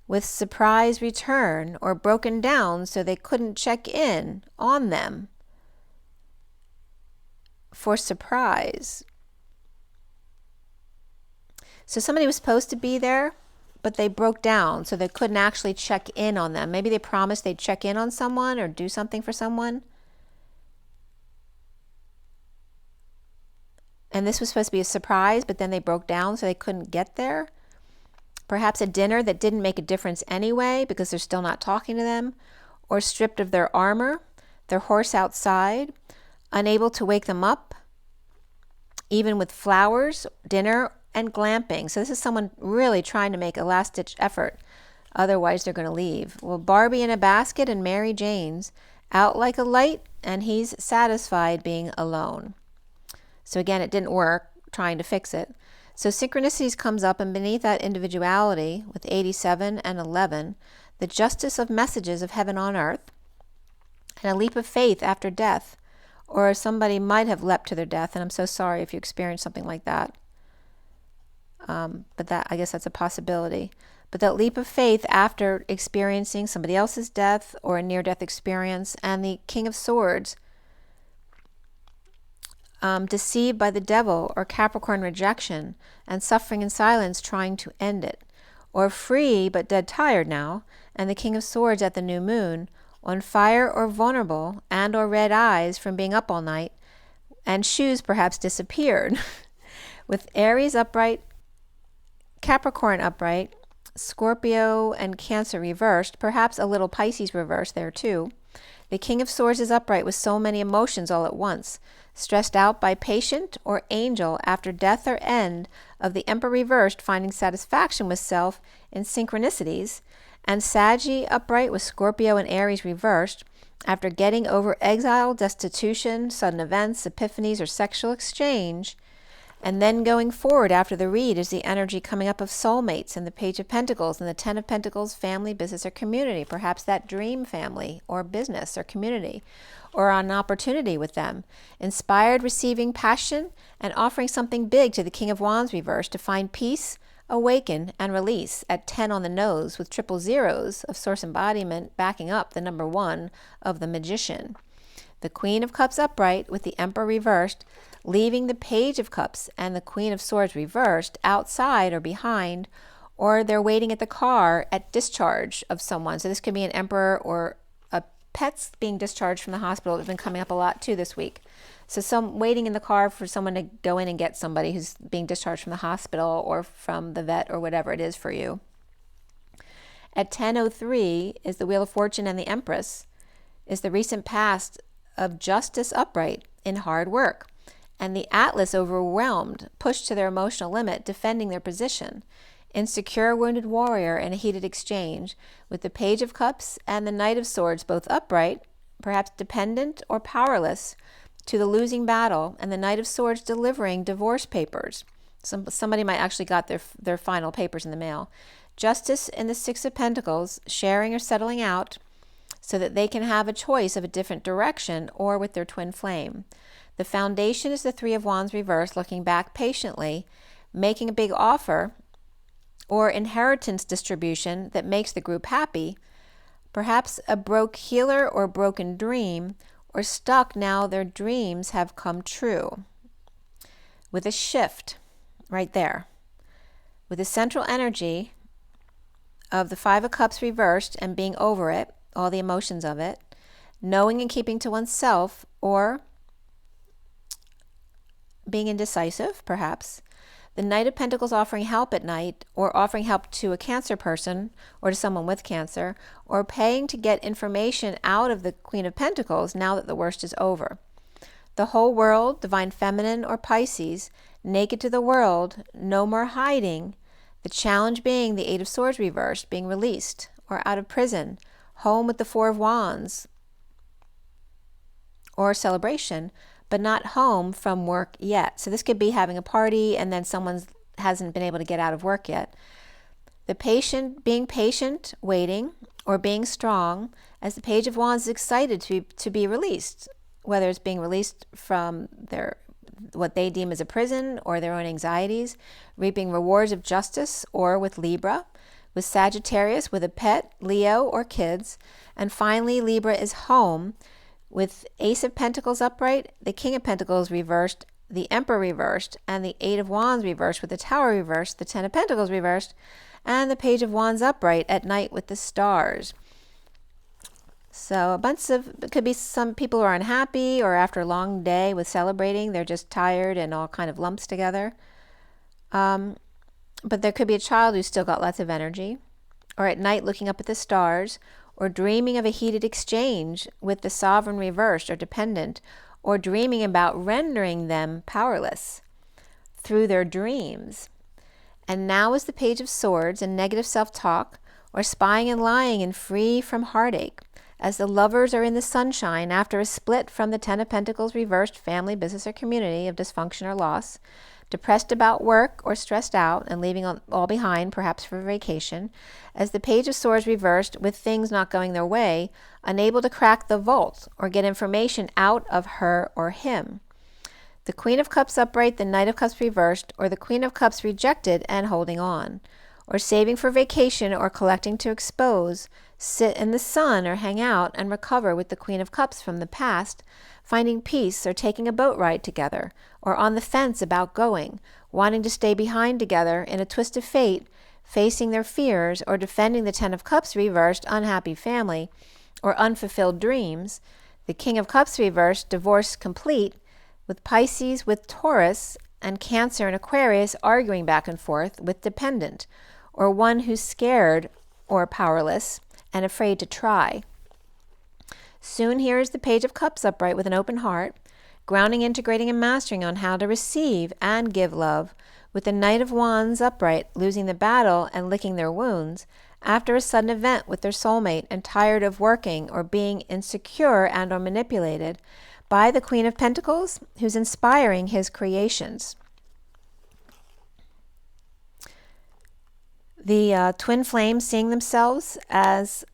with surprise return, or broken down so they couldn't check in on them for surprise. So somebody was supposed to be there, but they broke down so they couldn't actually check in on them. Maybe they promised they'd check in on someone or do something for someone. And this was supposed to be a surprise, but then they broke down so they couldn't get there. Perhaps a dinner that didn't make a difference anyway because they're still not talking to them, or stripped of their armor, their horse outside, unable to wake them up, even with flowers, dinner, and glamping. So this is someone really trying to make a last-ditch effort. Otherwise, they're going to leave. Well, Barbie in a basket and Mary Jane's out like a light, and he's satisfied being alone. So again, it didn't work, trying to fix it. So synchronicities comes up, and beneath that individuality, with 87 and 11, the justice of messages of heaven on earth, and a leap of faith after death, or somebody might have leapt to their death, and I'm so sorry if you experienced something like that. But that, I guess that's a possibility. But that leap of faith after experiencing somebody else's death or a near-death experience, and the King of Swords, deceived by the devil, or Capricorn rejection, and suffering in silence trying to end it, or free but dead tired now, and the King of Swords at the new moon, on fire or vulnerable, and or red eyes from being up all night, and shoes perhaps disappeared. With Aries upright, Capricorn upright, Scorpio and Cancer reversed, perhaps a little Pisces reversed there too. The King of Swords is upright with so many emotions all at once, stressed out by patient or angel after death or end of the Emperor reversed, finding satisfaction with self in synchronicities, and Saggy upright with Scorpio and Aries reversed after getting over exile, destitution, sudden events, epiphanies, or sexual exchange. And then going forward after the read is the energy coming up of soulmates and the Page of Pentacles and the Ten of Pentacles, family, business, or community. Perhaps that dream family or business or community, or an opportunity with them. Inspired, receiving passion, and offering something big to the King of Wands reversed to find peace, awaken, and release at 10 on the nose, with triple zeros of source embodiment backing up the number 1 of the Magician. The Queen of Cups upright with the Emperor reversed, leaving the Page of Cups and the Queen of Swords reversed outside or behind, or they're waiting at the car at discharge of someone. So this could be an Emperor or a pet's being discharged from the hospital. It's been coming up a lot too this week. So some waiting in the car for someone to go in and get somebody who's being discharged from the hospital or from the vet or whatever it is for you. At 10:03 is the Wheel of Fortune, and the Empress is the recent past of Justice upright in hard work, and the Atlas overwhelmed, pushed to their emotional limit, defending their position. Insecure wounded warrior in a heated exchange, with the Page of Cups and the Knight of Swords both upright, perhaps dependent or powerless to the losing battle, and the Knight of Swords delivering divorce papers. Somebody might actually got their final papers in the mail. Justice in the Six of Pentacles, sharing or settling out so that they can have a choice of a different direction, or with their twin flame. The Foundation is the Three of Wands reversed, looking back patiently, making a big offer or inheritance distribution that makes the group happy. Perhaps a broke healer or broken dream, or stuck now their dreams have come true. With a shift right there. With the central energy of the Five of Cups reversed and being over it, all the emotions of it, knowing and keeping to oneself, or being indecisive, perhaps. The Knight of Pentacles offering help at night, or offering help to a Cancer person or to someone with cancer, or paying to get information out of the Queen of Pentacles now that the worst is over. The whole world, Divine Feminine or Pisces, naked to the world, no more hiding. The challenge being the Eight of Swords reversed, being released or out of prison, home with the Four of Wands, or celebration, but not home from work yet. So this could be having a party and then someone hasn't been able to get out of work yet. The patient, being patient, waiting, or being strong, as the Page of Wands is excited to be released, whether it's being released from what they deem as a prison or their own anxieties, reaping rewards of justice, or with Libra, with Sagittarius, with a pet, Leo, or kids. And finally, Libra is home with Ace of Pentacles upright, the King of Pentacles reversed, the Emperor reversed, and the Eight of Wands reversed with the Tower reversed, the Ten of Pentacles reversed, and the Page of Wands upright at night with the stars. So a bunch of, it could be some people who are unhappy, or after a long day with celebrating, they're just tired and all kind of lumps together. But there could be a child who's still got lots of energy, or at night looking up at the stars, or dreaming of a heated exchange with the Sovereign reversed or dependent, or dreaming about rendering them powerless through their dreams. And now is the Page of Swords and negative self-talk, or spying and lying and free from heartache, as the lovers are in the sunshine after a split from the Ten of Pentacles reversed family, business, or community of dysfunction or loss, depressed about work or stressed out and leaving all behind, perhaps for vacation, as the Page of Swords reversed with things not going their way, unable to crack the vault or get information out of her or him. The Queen of Cups upright, the Knight of Cups reversed, or the Queen of Cups rejected and holding on, or saving for vacation or collecting to expose, sit in the sun or hang out and recover with the Queen of Cups from the past, finding peace or taking a boat ride together, or on the fence about going, wanting to stay behind together in a twist of fate, facing their fears, or defending the Ten of Cups reversed, unhappy family, or unfulfilled dreams. The King of Cups reversed, divorce complete, with Pisces, with Taurus, and Cancer and Aquarius arguing back and forth with dependent, or one who's scared or powerless and afraid to try. Soon here is the Page of Cups upright with an open heart, grounding, integrating, and mastering on how to receive and give love, with the Knight of Wands upright, losing the battle and licking their wounds after a sudden event with their soulmate and tired of working or being insecure and or manipulated by the Queen of Pentacles, who's inspiring his creations. The twin flames seeing themselves as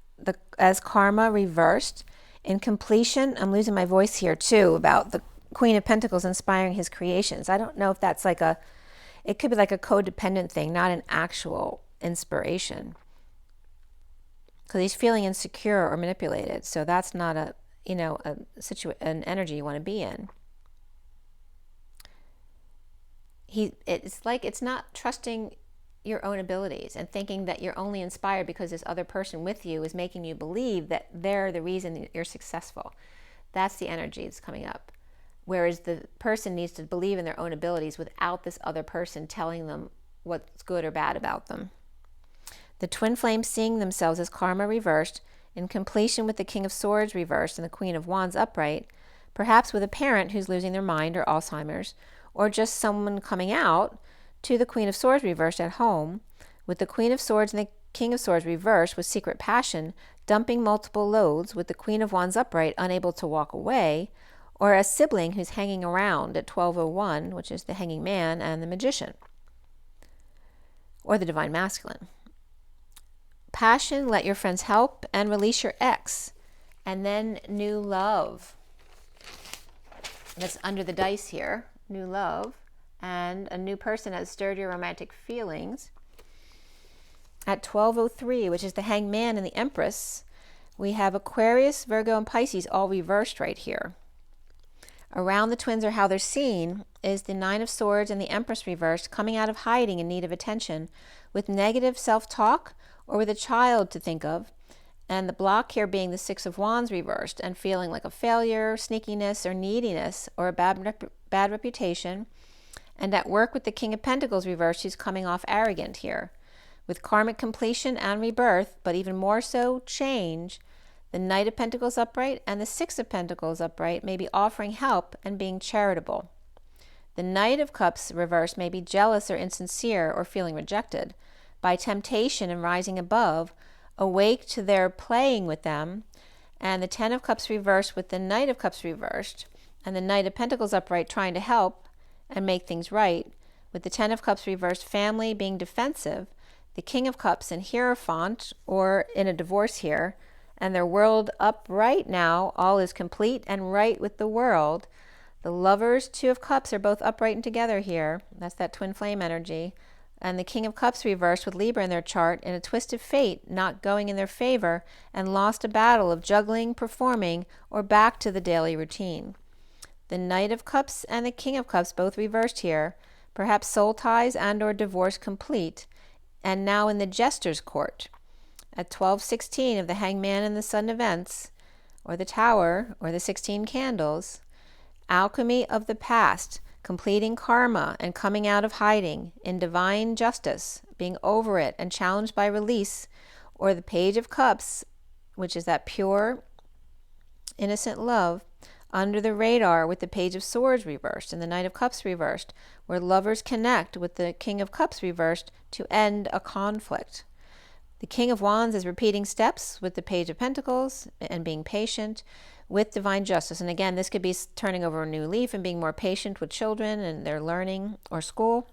karma reversed. In completion, I'm losing my voice here too, about the Queen of Pentacles inspiring his creations. I don't know if that's it could be like a codependent thing, not an actual inspiration. Because he's feeling insecure or manipulated. So that's not an energy you want to be in. It's not trusting your own abilities and thinking that you're only inspired because this other person with you is making you believe that they're the reason that you're successful. That's the energy that's coming up. Whereas the person needs to believe in their own abilities without this other person telling them what's good or bad about them. The twin flames seeing themselves as karma reversed, in completion with the King of Swords reversed and the Queen of Wands upright, perhaps with a parent who's losing their mind or Alzheimer's, or just someone coming out to the Queen of Swords reversed at home, with the Queen of Swords and the King of Swords reversed with secret passion, dumping multiple loads, with the Queen of Wands upright unable to walk away, or a sibling who's hanging around at 1201, which is the Hanging Man and the Magician, or the Divine Masculine. Passion, let your friends help, and release your ex. And then new love. That's under the dice here, new love. And a new person has stirred your romantic feelings. At 1203, which is the Hanged Man and the Empress, we have Aquarius, Virgo, and Pisces all reversed right here. Around the twins, or how they're seen, is the Nine of Swords and the Empress reversed, coming out of hiding in need of attention, with negative self-talk or with a child to think of. And the block here being the Six of Wands reversed and feeling like a failure, sneakiness, or neediness, or a bad reputation. And at work with the King of Pentacles reversed, she's coming off arrogant here. With karmic completion and rebirth, but even more so, change, the Knight of Pentacles upright and the Six of Pentacles upright may be offering help and being charitable. The Knight of Cups reversed may be jealous or insincere or feeling rejected by temptation and rising above, awake to their playing with them. And the Ten of Cups reversed with the Knight of Cups reversed, and the Knight of Pentacles upright trying to help and make things right, with the Ten of Cups reversed, family being defensive, the King of Cups in Hierophant, or in a divorce here, and their world upright now, all is complete and right with the world. The Lovers, Two of Cups are both upright and together here. That's that twin flame energy. And the King of Cups reversed with Libra in their chart in a twist of fate, not going in their favor, and lost a battle of juggling, performing, or back to the daily routine. The Knight of Cups and the King of Cups both reversed here, perhaps soul ties and or divorce complete, and now in the Jester's court. At 12:16 of the Hangman and the Sun events, or the Tower, or the 16 candles, alchemy of the past, completing karma and coming out of hiding in divine justice, being over it and challenged by release, or the Page of Cups, which is that pure, innocent love, under the radar with the Page of Swords reversed and the Knight of Cups reversed, where lovers connect with the King of Cups reversed to end a conflict. The King of Wands is repeating steps with the Page of Pentacles and being patient with divine justice. And again, this could be turning over a new leaf and being more patient with children and their learning or school,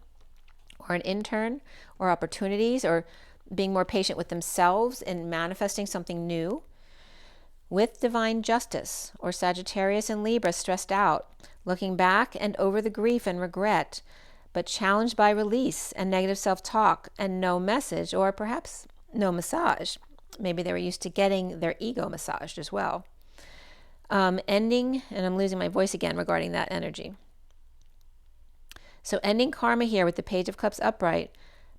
or an intern, or opportunities, or being more patient with themselves in manifesting something new. With divine justice, or Sagittarius and Libra stressed out, looking back and over the grief and regret, but challenged by release and negative self-talk and no message, or perhaps no massage. Maybe they were used to getting their ego massaged as well. Ending, and I'm losing my voice again regarding that energy. So ending karma here with the Page of Cups upright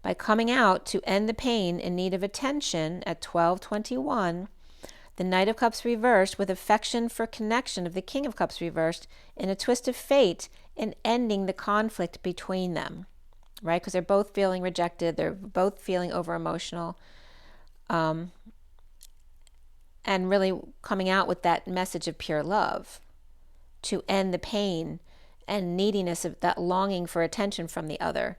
by coming out to end the pain in need of attention at 12:21. The Knight of Cups reversed with affection for connection of the King of Cups reversed in a twist of fate in ending the conflict between them, right? Because they're both feeling rejected. They're both feeling over emotional. And really coming out with that message of pure love to end the pain and neediness of that longing for attention from the other.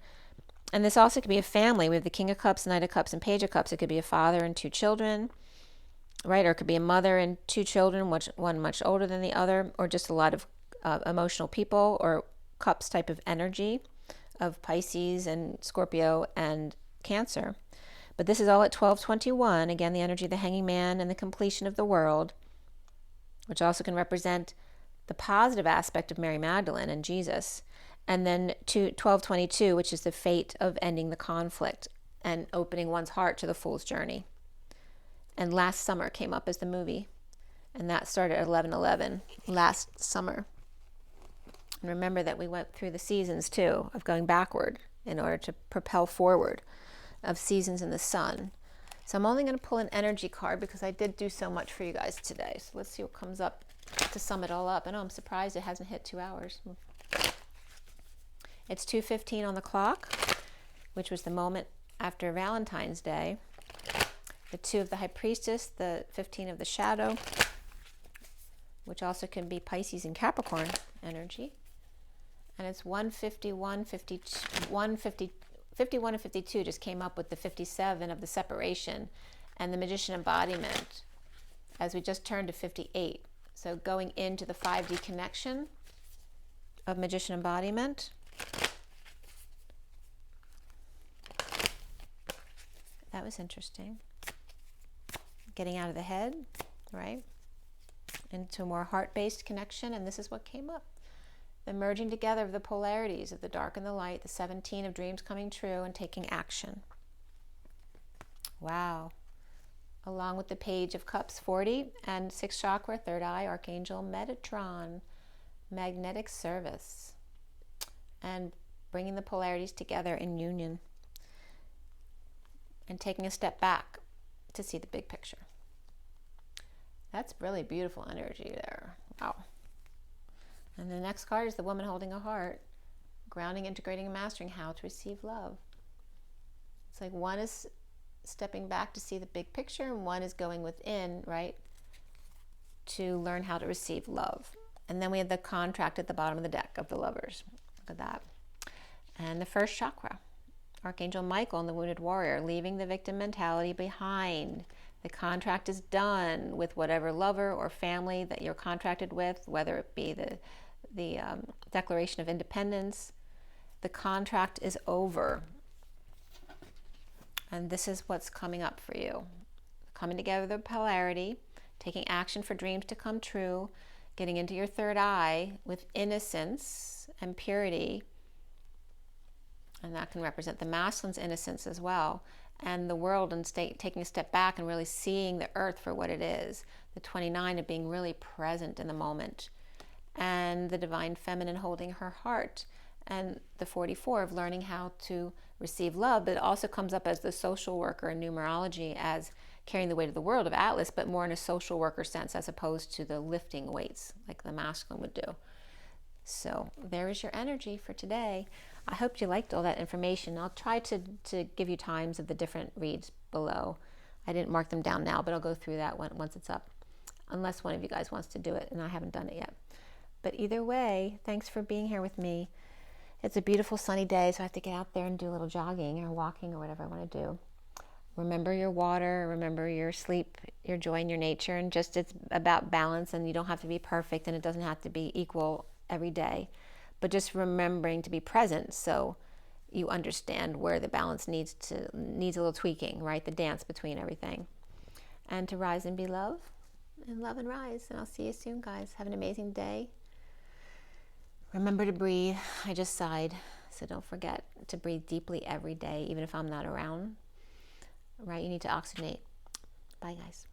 And this also could be a family. We have the King of Cups, Knight of Cups, and Page of Cups. It could be a father and two children, right? Or it could be a mother and two children, one much older than the other, or just a lot of emotional people, or cups type of energy of Pisces and Scorpio and Cancer. But this is all at 12:21. Again, the energy of the Hanging Man and the completion of the world, which also can represent the positive aspect of Mary Magdalene and Jesus. And then to 12:22, which is the fate of ending the conflict and opening one's heart to the Fool's Journey. And Last Summer came up as the movie. And that started at 11:11 last summer. And remember that we went through the seasons too, of going backward in order to propel forward, of seasons in the sun. So I'm only going to pull an energy card because I did do so much for you guys today. So let's see what comes up to sum it all up. I know I'm surprised it hasn't hit 2 hours. It's 2:15 on the clock, which was the moment after Valentine's Day. The 2 of the High Priestess, the 15 of the Shadow, which also can be Pisces and Capricorn energy. And it's 151, 51 and 52 just came up with the 57 of the separation and the Magician embodiment as we just turned to 58. So going into the 5D connection of Magician embodiment. That was interesting. Getting out of the head, right? Into a more heart-based connection, and this is what came up. The merging together of the polarities of the dark and the light, the 17 of dreams coming true and taking action. Wow. Along with the Page of Cups, 40, and 6th chakra, 3rd eye, Archangel Metatron, magnetic service, and bringing the polarities together in union and taking a step back to see the big picture. That's really beautiful energy there. Wow. And the next card is the Woman Holding a Heart, grounding, integrating, and mastering how to receive love. It's like one is stepping back to see the big picture, and one is going within, right, to learn how to receive love. And then we have the contract at the bottom of the deck of the Lovers. Look at that. And the 1st chakra, Archangel Michael and the Wounded Warrior, leaving the victim mentality behind. The contract is done with whatever lover or family that you're contracted with, whether it be the Declaration of Independence. The contract is over. And this is what's coming up for you. Coming together, the polarity, taking action for dreams to come true, getting into your third eye with innocence and purity. And that can represent the masculine's innocence as well. And the world, and taking a step back and really seeing the earth for what it is. The 29 of being really present in the moment. And the divine feminine holding her heart. And the 44 of learning how to receive love. But it also comes up as the social worker in numerology, as carrying the weight of the world of Atlas, but more in a social worker sense as opposed to the lifting weights like the masculine would do. So there is your energy for today. I hope you liked all that information. I'll try to give you times of the different reads below. I didn't mark them down now, but I'll go through that once it's up, unless one of you guys wants to do it, and I haven't done it yet. But either way, thanks for being here with me. It's a beautiful sunny day, so I have to get out there and do a little jogging or walking or whatever I want to do. Remember your water, remember your sleep, your joy, and your nature, and just it's about balance, and you don't have to be perfect, and it doesn't have to be equal every day. But just remembering to be present so you understand where the balance needs a little tweaking, right? The dance between everything. And to rise and be love, and love and rise. And I'll see you soon, guys. Have an amazing day. Remember to breathe. I just sighed, so don't forget to breathe deeply every day, even if I'm not around, right? You need to oxygenate. Bye, guys.